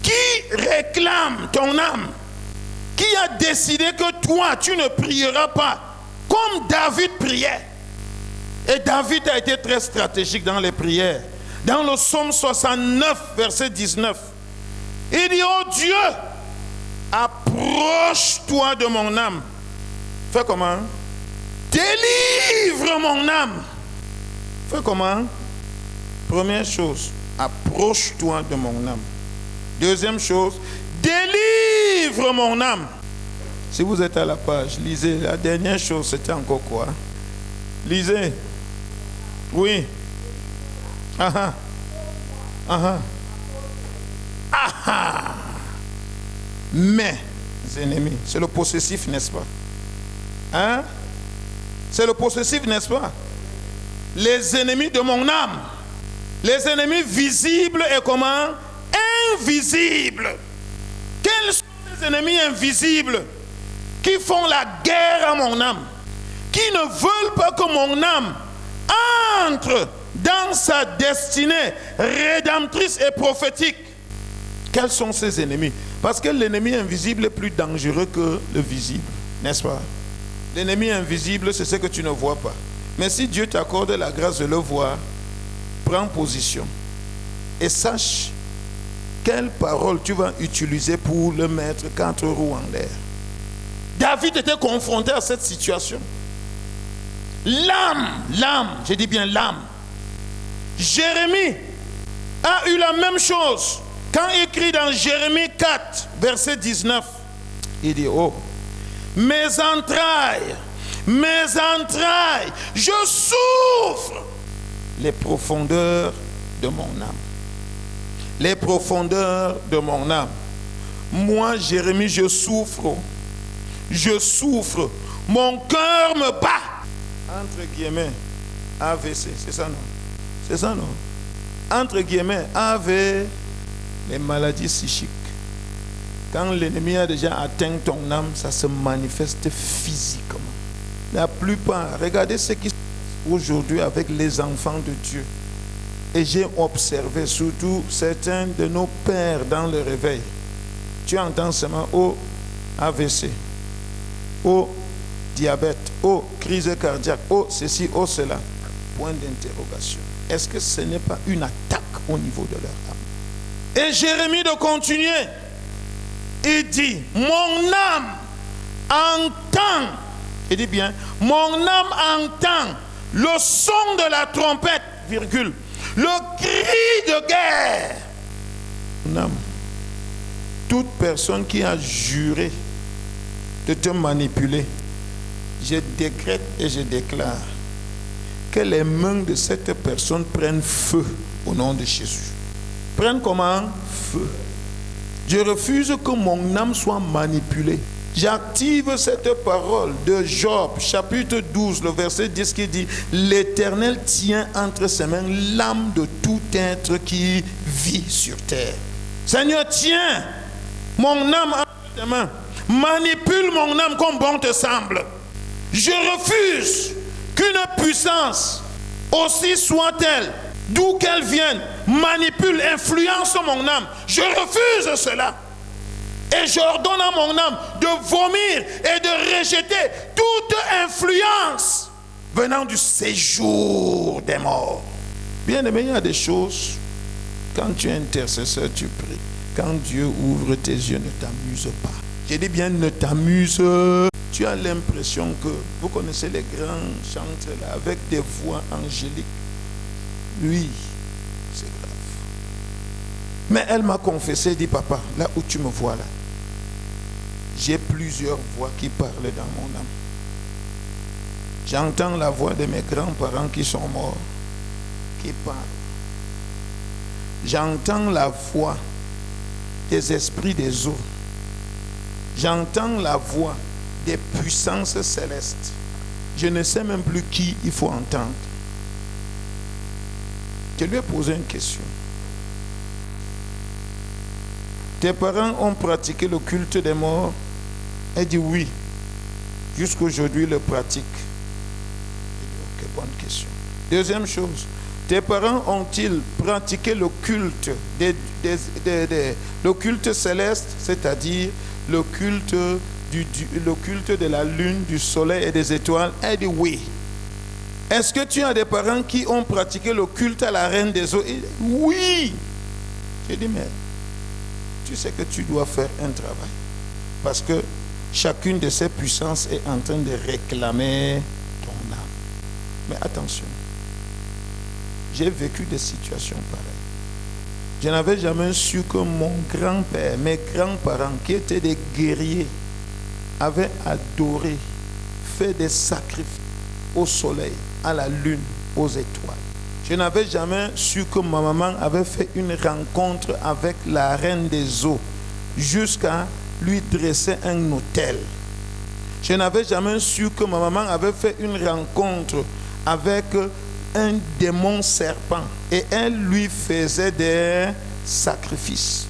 Qui réclame ton âme? Qui a décidé que toi, tu ne prieras pas comme David priait? Et David a été très stratégique dans les prières. Dans le psaume 69, verset 19, il dit, oh Dieu, approche-toi de mon âme. Fais comment? Délivre mon âme. Fais comment? Première chose, approche-toi de mon âme. Deuxième chose, délivre mon âme. Si vous êtes à la page, lisez. La dernière chose, c'était encore quoi? Lisez. Oui. Ah ah. Ah ah. Mes ennemis. C'est le possessif, n'est-ce pas? Hein? C'est le possessif, n'est-ce pas? Les ennemis de mon âme. Les ennemis visibles et comment? Invisibles. Quels sont les ennemis invisibles qui font la guerre à mon âme? Qui ne veulent pas que mon âme entre dans sa destinée rédemptrice et prophétique? Quels sont ces ennemis? Parce que l'ennemi invisible est plus dangereux que le visible, n'est-ce pas? L'ennemi invisible, c'est ce que tu ne vois pas. Mais si Dieu t'accorde la grâce de le voir, prends position et sache quelle parole tu vas utiliser pour le mettre 4 roues en l'air. David était confronté à cette situation. L'âme, je dis bien l'âme. Jérémie a eu la même chose. Quand il écrit dans Jérémie 4, verset 19, il dit, oh, mes entrailles, je souffre les profondeurs de mon âme. Les profondeurs de mon âme. Moi, Jérémie, je souffre. Mon cœur me bat. Entre guillemets, AVC, c'est ça non? C'est ça non? Entre guillemets, AV, les maladies psychiques. Quand l'ennemi a déjà atteint ton âme, ça se manifeste physiquement. La plupart, regardez ce qui se passe aujourd'hui avec les enfants de Dieu. Et j'ai observé surtout certains de nos pères dans le réveil. Tu entends seulement oh AVC, oh diabète, oh crise cardiaque, oh ceci, oh cela. Point d'interrogation. Est-ce que ce n'est pas une attaque au niveau de leur âme? Et Jérémie de continuer. Il dit, mon âme entend, il dit bien, mon âme entend le son de la trompette, virgule, le cri de guerre. Mon âme, toute personne qui a juré de te manipuler, je décrète et je déclare que les mains de cette personne prennent feu au nom de Jésus. Prennent comment? Feu. Je refuse que mon âme soit manipulée. J'active cette parole de Job, chapitre 12, le verset 10 qui dit « L'Éternel tient entre ses mains l'âme de tout être qui vit sur terre. » Seigneur, tiens mon âme entre tes mains. Manipule mon âme comme bon te semble. Je refuse qu'une puissance, aussi soit-elle, d'où qu'elle vienne, manipule, influence mon âme. Je refuse cela. Et j'ordonne à mon âme de vomir et de rejeter toute influence venant du séjour des morts. Bien aimé, il y a des choses, quand tu es intercesseur, tu pries. Quand Dieu ouvre tes yeux, ne t'amuse pas. J'ai dit bien, ne t'amuse. Tu as l'impression que, vous connaissez les grands chanteurs là, avec des voix angéliques. Oui, c'est grave. Mais elle m'a confessé, dit papa, là où tu me vois là, j'ai plusieurs voix qui parlent dans mon âme. J'entends la voix de mes grands-parents qui sont morts, qui parlent. J'entends la voix des esprits des eaux. J'entends la voix des puissances célestes. Je ne sais même plus qui il faut entendre. Je lui ai posé une question. Tes parents ont pratiqué le culte des morts? Elle dit oui. Jusqu'aujourd'hui, le pratiquent. Je dis ok, bonne question. Deuxième chose, tes parents ont-ils pratiqué le culte le culte céleste, c'est-à-dire le culte de la lune, du soleil et des étoiles? Elle dit oui. Est-ce que tu as des parents qui ont pratiqué le culte à la reine des eaux? Oui. J'ai dit mais tu sais que tu dois faire un travail. Parce que chacune de ces puissances est en train de réclamer ton âme. Mais attention, j'ai vécu des situations pareilles. Je n'avais jamais su que mon grand-père, mes grands-parents, qui étaient des guerriers, avaient adoré, fait des sacrifices au soleil, à la lune, aux étoiles. Je n'avais jamais su que ma maman avait fait une rencontre avec la reine des eaux jusqu'à lui dresser un autel. Je n'avais jamais su que ma maman avait fait une rencontre avec un démon serpent et elle lui faisait des sacrifices.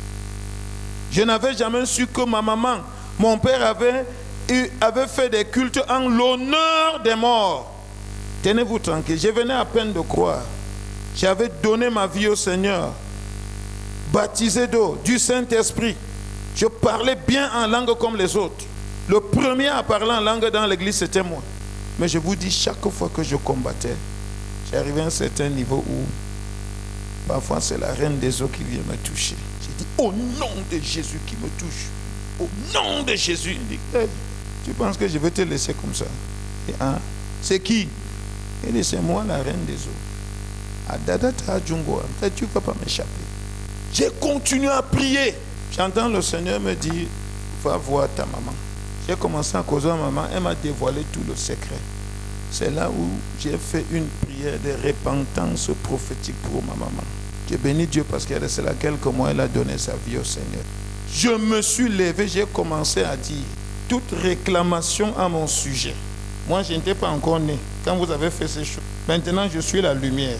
Je n'avais jamais su que ma maman, mon père avait fait des cultes en l'honneur des morts. Tenez-vous tranquille, je venais à peine de croire. J'avais donné ma vie au Seigneur, baptisé d'eau, du Saint-Esprit. Je parlais bien en langue comme les autres. Le premier à parler en langue dans l'église, c'était moi. Mais je vous dis, chaque fois que je combattais, j'arrivais à un certain niveau où parfois c'est la reine des eaux qui vient me toucher. J'ai dit, au nom de Jésus qui me touche. Au nom de Jésus. Il dit, hey, tu penses que je vais te laisser comme ça? Et, hein, c'est qui? Il dit, c'est moi la reine des eaux. Adadata Djungo, tu ne vas pas m'échapper. J'ai continué à prier. J'entends le Seigneur me dire, va voir ta maman. J'ai commencé à causer à maman, elle m'a dévoilé tout le secret. C'est là où j'ai fait une prière de repentance prophétique pour ma maman. J'ai béni Dieu parce que c'est laquelle que moi elle a donné sa vie au Seigneur. Je me suis levé, j'ai commencé à dire toute réclamation à mon sujet. Moi je n'étais pas encore né quand vous avez fait ces choses. Maintenant je suis la lumière.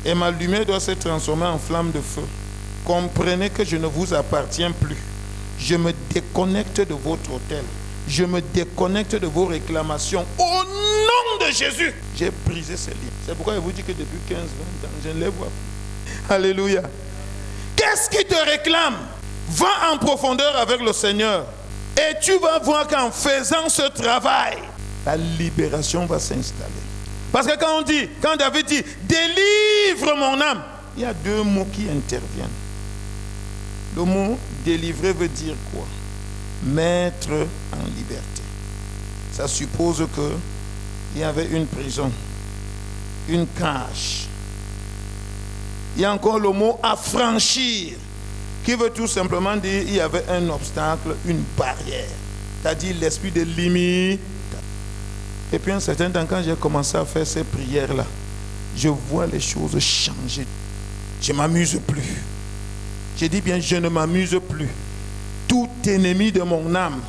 Et ma lumière doit se transformer en flamme de feu. Comprenez que je ne vous appartiens plus. Je me déconnecte de votre autel. Je me déconnecte de vos réclamations. Au nom de Jésus, j'ai brisé ces liens. C'est pourquoi je vous dis que depuis 15-20 ans, je ne les vois plus. Alléluia. Qu'est-ce qui te réclame? Va en profondeur avec le Seigneur. Et tu vas voir qu'en faisant ce travail, la libération va s'installer. Parce que quand David dit, délivre mon âme, il y a deux mots qui interviennent. Le mot délivrer veut dire quoi? Mettre en liberté. Ça suppose qu'il y avait une prison, une cage. Il y a encore le mot affranchir, qui veut tout simplement dire qu'il y avait un obstacle, une barrière. C'est-à-dire l'esprit de limite. Et puis un certain temps, quand j'ai commencé à faire ces prières-là, je vois les choses changer. Je ne m'amuse plus. J'ai dit bien, je ne m'amuse plus. Tout ennemi de mon âme,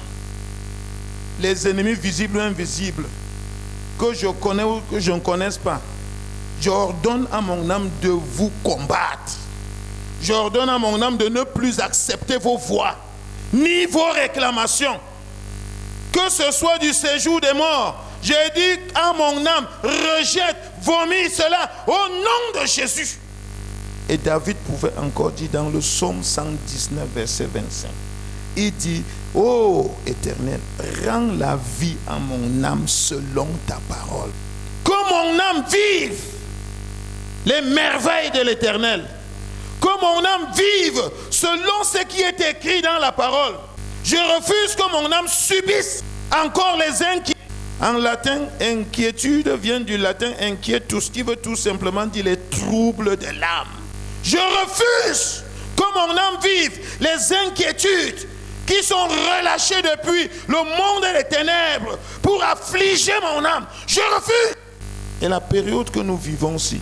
les ennemis visibles ou invisibles, que je connais ou que je ne connaisse pas, j'ordonne à mon âme de vous combattre. J'ordonne à mon âme de ne plus accepter vos voix, ni vos réclamations. Que ce soit du séjour des morts, J'ai dit à mon âme, rejette, vomis cela au nom de Jésus. Et David pouvait encore dire dans le psaume 119, verset 25. Il dit, ô Éternel, rends la vie à mon âme selon ta parole. Que mon âme vive les merveilles de l'Éternel. Que mon âme vive selon ce qui est écrit dans la parole. Je refuse que mon âme subisse encore les inquiétudes. En latin, inquiétude vient du latin inquietus, qui veut tout simplement dire les troubles de l'âme. Je refuse que mon âme vive les inquiétudes qui sont relâchées depuis le monde des ténèbres pour affliger mon âme. Je refuse. Et la période que nous vivons ici,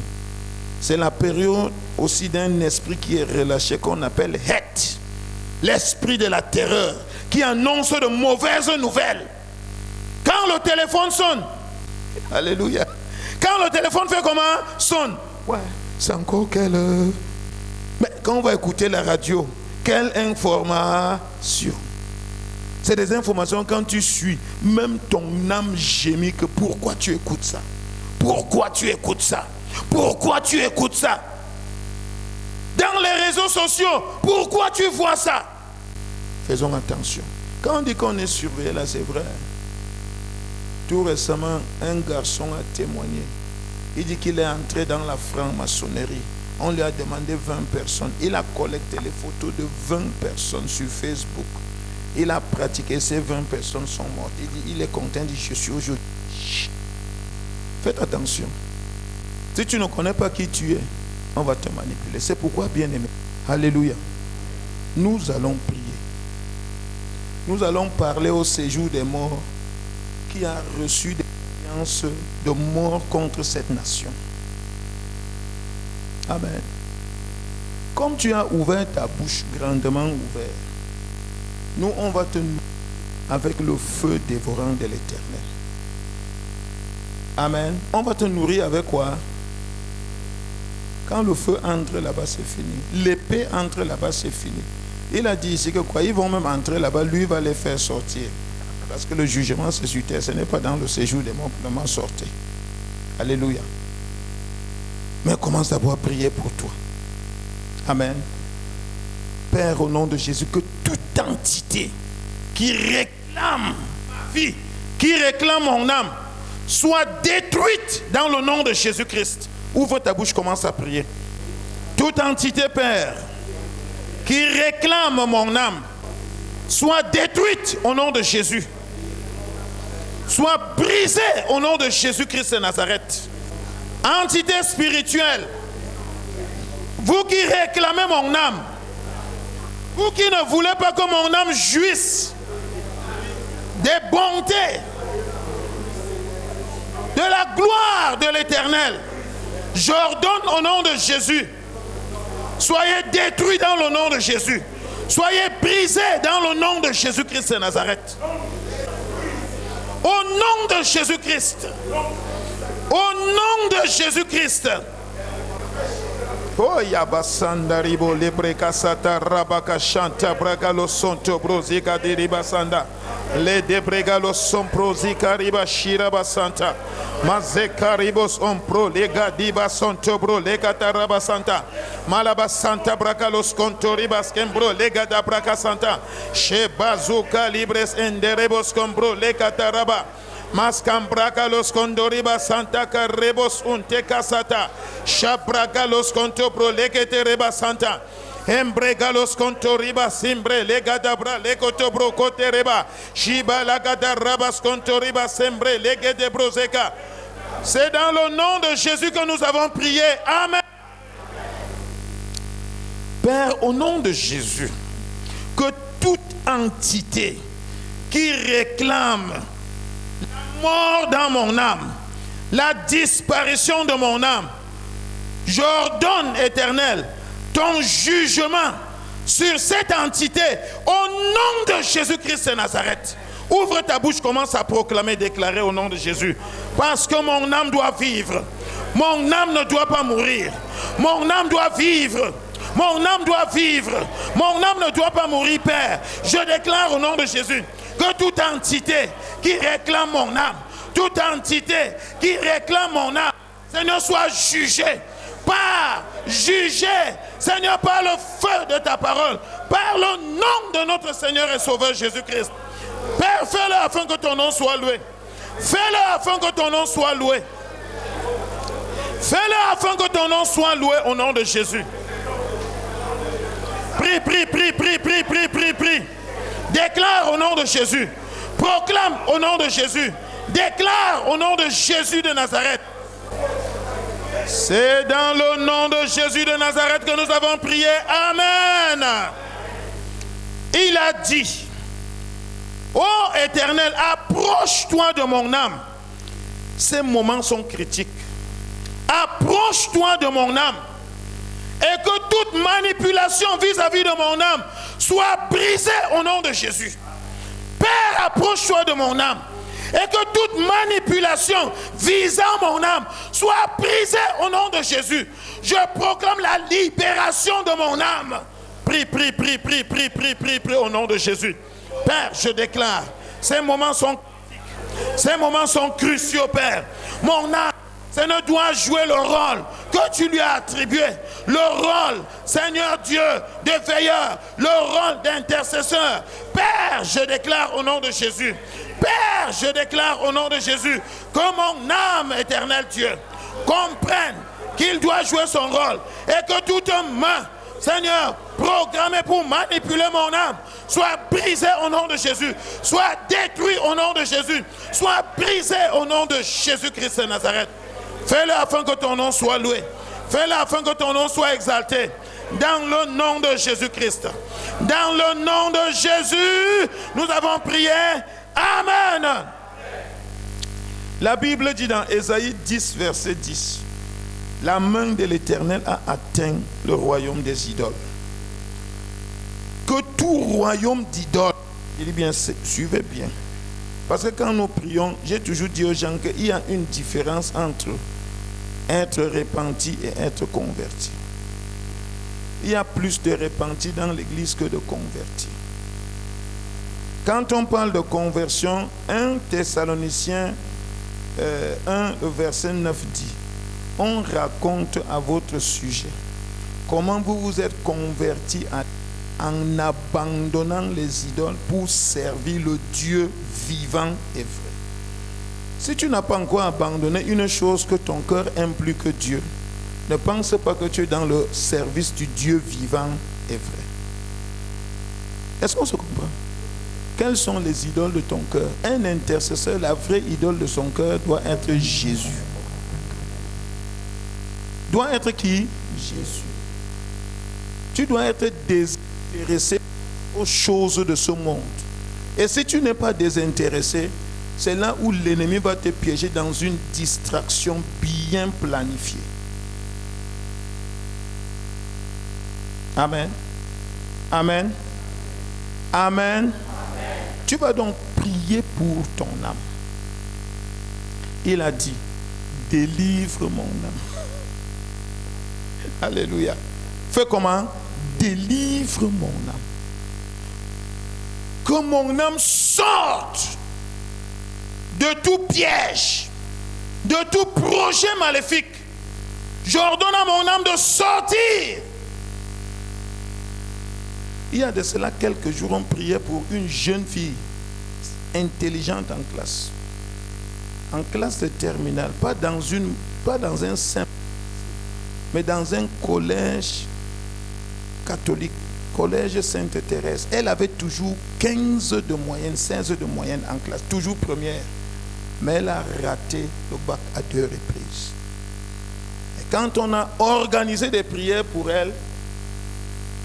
c'est la période aussi d'un esprit qui est relâché qu'on appelle Het, l'esprit de la terreur, qui annonce de mauvaises nouvelles. Quand le téléphone sonne, alléluia, quand le téléphone fait comment? Sonne. Ouais, c'est encore quelle heure? Mais quand on va écouter la radio, quelle information? C'est des informations quand tu suis, même ton âme gémit que pourquoi tu écoutes ça? Pourquoi tu écoutes ça? Pourquoi tu écoutes ça? Dans les réseaux sociaux, pourquoi tu vois ça? Faisons attention. Quand on dit qu'on est surveillé, là c'est vrai. Tout récemment, un garçon a témoigné. Il dit qu'il est entré dans la franc-maçonnerie. On lui a demandé 20 personnes. Il a collecté les photos de 20 personnes sur Facebook. Il a pratiqué, ces 20 personnes sont mortes. Il dit, il est content, il dit, je suis aujourd'hui. Faites attention. Si tu ne connais pas qui tu es, on va te manipuler. C'est pourquoi, bien aimé, alléluia, nous allons prier. Nous allons parler au séjour des morts qui a reçu des alliances de mort contre cette nation. Amen. Comme tu as ouvert ta bouche, grandement ouverte, nous on va te nourrir avec le feu dévorant de l'Éternel. Amen. On va te nourrir avec quoi? Quand le feu entre là-bas, c'est fini. L'épée entre là-bas, c'est fini. Il a dit ici que quoi? Ils vont même entrer là-bas, lui va les faire sortir. Parce que le jugement, c'est sur terre. Ce n'est pas dans le séjour des morts pour le sortir. Alléluia. Mais commence d'abord à prier pour toi. Amen. Père, au nom de Jésus, que toute entité qui réclame ma vie, qui réclame mon âme, soit détruite dans le nom de Jésus-Christ. Ouvre ta bouche, commence à prier. Toute entité, Père, qui réclame mon âme, soit détruite au nom de Jésus. Soit brisée au nom de Jésus-Christ de Nazareth. Entité spirituelle, vous qui réclamez mon âme, vous qui ne voulez pas que mon âme jouisse des bontés, de la gloire de l'Éternel, j'ordonne au nom de Jésus, soyez détruits dans le nom de Jésus. Soyez brisés dans le nom de Jésus-Christ de Nazareth. Au nom de Jésus-Christ. Au nom de Jésus-Christ. Oh yabasanda ribo lebreka sata rabaka shanta bragalo sonto brozika diribasanda le debregalo somprozika riba shira basanta mazeka ribos ompro lega diba sonto bro lega taraba santa malaba santa bragalos contoribas kembro lega da braka santa shebazuka libres enderebos combro lega taraba Mascambraca los condoriba santa carrebos unteca sata shabraga los contopro legete reba santa embrega los contoriba simbre legadabra legotobro cotereba shiba lagada rabas contoriba sembre legede brozeca. C'est dans le nom de Jésus que nous avons prié. Amen. Père, au nom de Jésus, que toute entité qui réclame mort dans mon âme, la disparition de mon âme, j'ordonne, Éternel, ton jugement sur cette entité au nom de Jésus-Christ de Nazareth. Ouvre ta bouche, commence à proclamer, déclarer au nom de Jésus. Parce que mon âme doit vivre. Mon âme ne doit pas mourir. Mon âme doit vivre. Mon âme doit vivre. Mon âme ne doit pas mourir, Père. Je déclare au nom de Jésus que toute entité qui réclame mon âme, toute entité qui réclame mon âme, Seigneur, soit jugée. Seigneur, par le feu de ta parole, par le nom de notre Seigneur et Sauveur Jésus-Christ. Père, fais-le afin que ton nom soit loué. Fais-le afin que ton nom soit loué. Fais-le afin que ton nom soit loué au nom de Jésus. Prie. Déclare au nom de Jésus. Proclame au nom de Jésus. Déclare au nom de Jésus de Nazareth. C'est dans le nom de Jésus de Nazareth que nous avons prié. Amen. Il a dit: ô Éternel, approche-toi de mon âme. Ces moments sont critiques. Approche-toi de mon âme. Et que toute manipulation vis-à-vis de mon âme soit brisée au nom de Jésus. Père, approche-toi de mon âme. Et que toute manipulation visant mon âme soit brisée au nom de Jésus. Je proclame la libération de mon âme. Prie au nom de Jésus. Père, je déclare, ces moments sont cruciaux, Père. Mon âme, Seigneur, doit jouer le rôle que tu lui as attribué. Le rôle, Seigneur Dieu, de veilleur. Le rôle d'intercesseur. Père, je déclare au nom de Jésus. Père, je déclare au nom de Jésus que mon âme, éternel Dieu, comprenne qu'il doit jouer son rôle. Et que toute main, Seigneur, programmée pour manipuler mon âme, soit brisée au nom de Jésus. Soit détruite au nom de Jésus. Soit brisée au nom de Jésus-Christ de Nazareth. Fais-le afin que ton nom soit loué. Fais-le afin que ton nom soit exalté. Dans le nom de Jésus-Christ. Dans le nom de Jésus, nous avons prié. Amen. La Bible dit dans Ésaïe 10, verset 10, la main de l'Éternel a atteint le royaume des idoles. Que tout royaume d'idoles, il dit bien, suivez bien. Parce que quand nous prions, j'ai toujours dit aux gens qu'il y a une différence entre être repenti et être converti. Il y a plus de repentis dans l'église que de convertis. Quand on parle de conversion, 1 Thessaloniciens 1, verset 9 dit, on raconte à votre sujet comment vous vous êtes convertis en abandonnant les idoles pour servir le Dieu vivant et vrai. Si tu n'as pas encore abandonné une chose que ton cœur aime plus que Dieu, ne pense pas que tu es dans le service du Dieu vivant et vrai. Est-ce qu'on se comprend? Quelles sont les idoles de ton cœur? Un intercesseur, la vraie idole de son cœur doit être Jésus. Doit être qui? Jésus. Tu dois être désintéressé aux choses de ce monde. Et si tu n'es pas désintéressé, c'est là où l'ennemi va te piéger dans une distraction bien planifiée. Amen. Amen. Amen. Tu vas donc prier pour ton âme. Il a dit, délivre mon âme. Alléluia. Fais comment? Délivre mon âme. Que mon âme sorte de tout piège, de tout projet maléfique. J'ordonne à mon âme de sortir. Il y a de cela quelques jours, on priait pour une jeune fille intelligente en classe. En classe de terminale, pas dans un simple, mais dans un collège catholique, collège Sainte-Thérèse. Elle avait toujours 15 de moyenne, 16 de moyenne en classe, toujours première. Mais elle a raté le bac à 2 reprises. Et quand on a organisé des prières pour elle,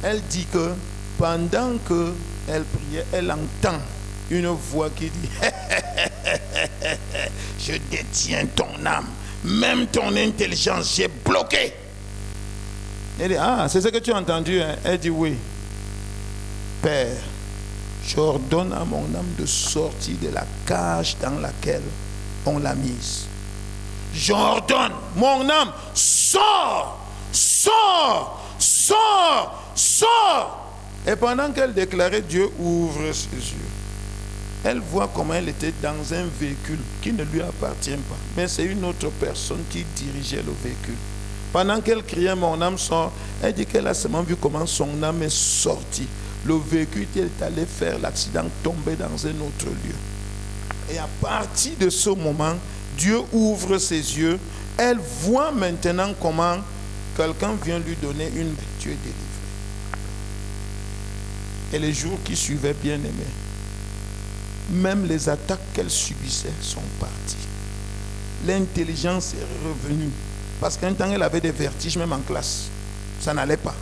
elle dit que pendant qu'elle priait, elle entend une voix qui dit je détiens ton âme, même ton intelligence, j'ai bloqué. Elle dit, ah, c'est ce que tu as entendu, hein? Elle dit, oui. Père, j'ordonne à mon âme de sortir de la cage dans laquelle on l'a mise. J'ordonne, mon âme, sors, sors, sors, sors. Et pendant qu'elle déclarait, Dieu ouvre ses yeux. Elle voit comment elle était dans un véhicule qui ne lui appartient pas. Mais c'est une autre personne qui dirigeait le véhicule. Pendant qu'elle criait, mon âme sort, elle dit qu'elle a seulement vu comment son âme est sortie. Le véhicule est allé faire l'accident, tomber dans un autre lieu. Et à partir de ce moment, Dieu ouvre ses yeux. Elle voit maintenant comment quelqu'un vient lui donner une Dieu délivrée. Et les jours qui suivaient, bien aimés, même les attaques qu'elle subissait sont parties. L'intelligence est revenue. Parce qu'un temps, elle avait des vertiges, même en classe. Ça n'allait pas.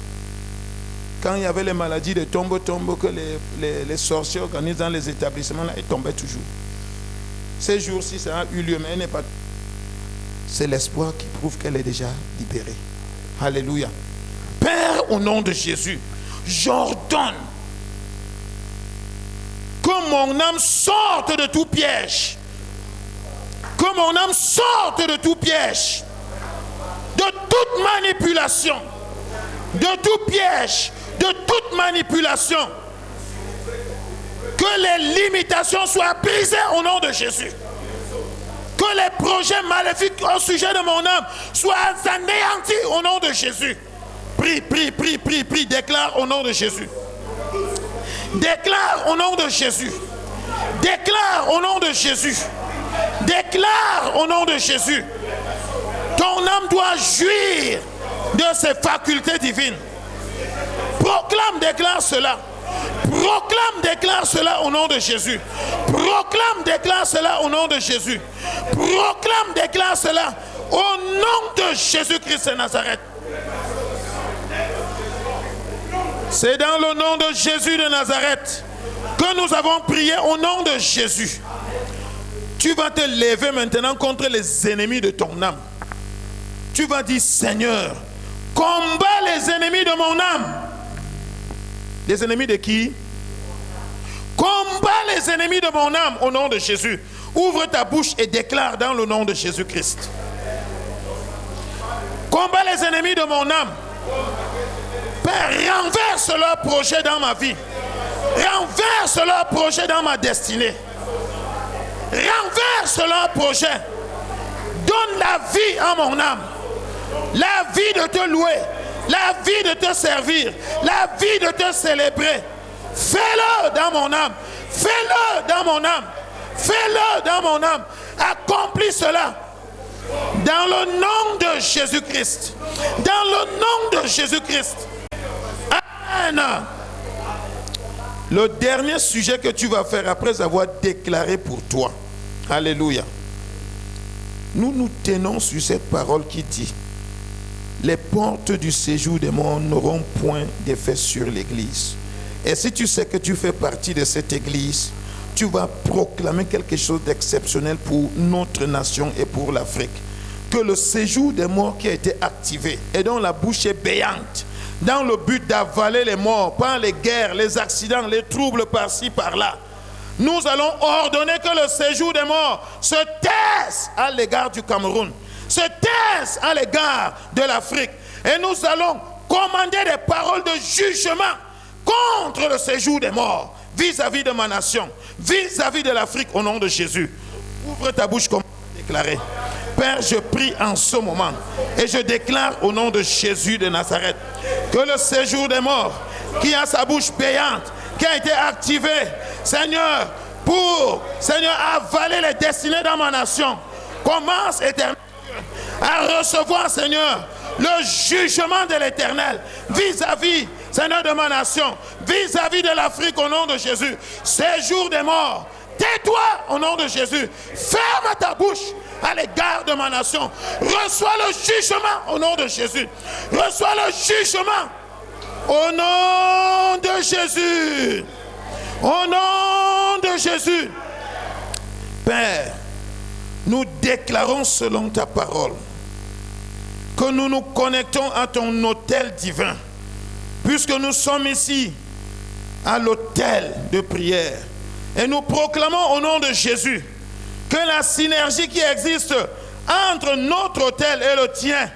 Quand il y avait les maladies de tombe-tombe que les sorciers organisent dans les établissements, là, elle tombait toujours. Ces jours-ci, ça a eu lieu, mais elle n'est pas... C'est l'espoir qui prouve qu'elle est déjà libérée. Alléluia. Père, au nom de Jésus, j'ordonne que mon âme sorte de tout piège. Que mon âme sorte de tout piège. De toute manipulation. De tout piège. De toute manipulation. Que les limitations soient brisées au nom de Jésus. Que les projets maléfiques au sujet de mon âme soient anéantis au nom de Jésus. Prie, prie, prie, prie, prie. Déclare au nom de Jésus. Déclare au nom de Jésus. Déclare au nom de Jésus. Déclare au nom de Jésus. Ton âme doit jouir de ses facultés divines. Proclame, déclare cela. Proclame, déclare cela au nom de Jésus. Proclame, déclare cela au nom de Jésus. Proclame, déclare cela au nom de Jésus-Christ de Nazareth. C'est dans le nom de Jésus de Nazareth que nous avons prié au nom de Jésus. Tu vas te lever maintenant contre les ennemis de ton âme. Tu vas dire, Seigneur, combats les ennemis de mon âme. Les ennemis de qui? Combats les ennemis de mon âme au nom de Jésus. Ouvre ta bouche et déclare dans le nom de Jésus-Christ. Combats les ennemis de mon âme. Père, renverse leurs projets dans ma vie. Renverse leurs projets dans ma destinée. Renverse leurs projets. Donne la vie à mon âme. La vie de te louer. La vie de te servir. La vie de te célébrer. Fais-le dans mon âme. Fais-le dans mon âme. Fais-le dans mon âme. Accomplis cela. Dans le nom de Jésus-Christ. Dans le nom de Jésus-Christ. Amen. Le dernier sujet que tu vas faire après avoir déclaré pour toi. Alléluia. Nous nous tenons sur cette parole qui dit: les portes du séjour des morts n'auront point d'effet sur l'église. Et si tu sais que tu fais partie de cette église, tu vas proclamer quelque chose d'exceptionnel pour notre nation et pour l'Afrique. Que le séjour des morts qui a été activé et dont la bouche est béante, dans le but d'avaler les morts par les guerres, les accidents, les troubles par-ci, par-là, nous allons ordonner que le séjour des morts se taise à l'égard du Cameroun, se taise à l'égard de l'Afrique. Et nous allons commander des paroles de jugement contre le séjour des morts vis-à-vis de ma nation, vis-à-vis de l'Afrique au nom de Jésus. Ouvre ta bouche comme déclaré. Père, je prie en ce moment et je déclare au nom de Jésus de Nazareth que le séjour des morts qui a sa bouche payante, qui a été activé, Seigneur, pour, Seigneur, avaler les destinées dans ma nation, commence éternellement à recevoir, Seigneur, le jugement de l'Éternel vis-à-vis, Seigneur, de ma nation, vis-à-vis de l'Afrique au nom de Jésus. Séjour des morts, tais-toi au nom de Jésus. Ferme ta bouche à l'égard de ma nation. Reçois le jugement au nom de Jésus. Reçois le jugement au nom de Jésus. Au nom de Jésus. Père, nous déclarons selon ta parole que nous nous connectons à ton autel divin, puisque nous sommes ici à l'autel de prière. Et nous proclamons au nom de Jésus que la synergie qui existe entre notre autel et le tien,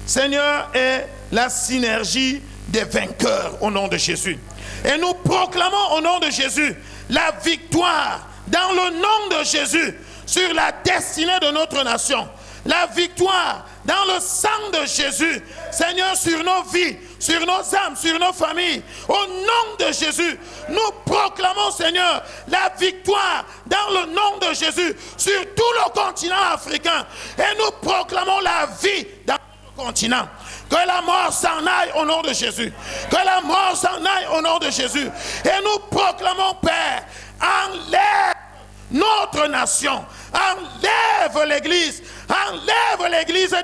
Seigneur, est la synergie des vainqueurs au nom de Jésus. Et nous proclamons au nom de Jésus la victoire dans le nom de Jésus sur la destinée de notre nation. La victoire dans le sang de Jésus, Seigneur, sur nos vies, sur nos âmes, sur nos familles. Au nom de Jésus, nous proclamons, Seigneur, la victoire dans le nom de Jésus sur tout le continent africain. Et nous proclamons la vie dans le continent. Que la mort s'en aille au nom de Jésus. Que la mort s'en aille au nom de Jésus. Et nous proclamons, Père, enlève notre nation, enlève l'église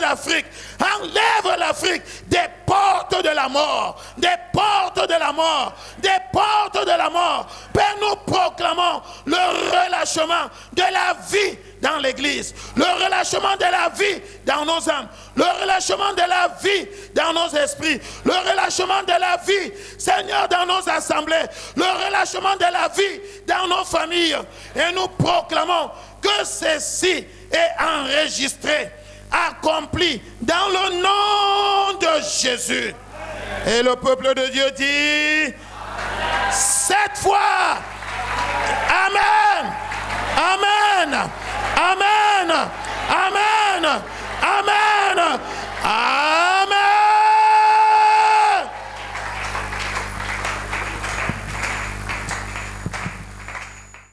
d'Afrique, enlève l'Afrique des portes de la mort, des portes de la mort, des portes de la mort. Père, nous proclamons le relâchement de la vie dans l'église, le relâchement de la vie dans nos âmes, le relâchement de la vie dans nos esprits, le relâchement de la vie, Seigneur, dans nos assemblées, le relâchement de la vie dans nos familles. Et nous proclamons que ceci est enregistré, accompli dans le nom de Jésus. Et le peuple de Dieu dit, cette fois, Amen, Amen, Amen, Amen, Amen, Amen.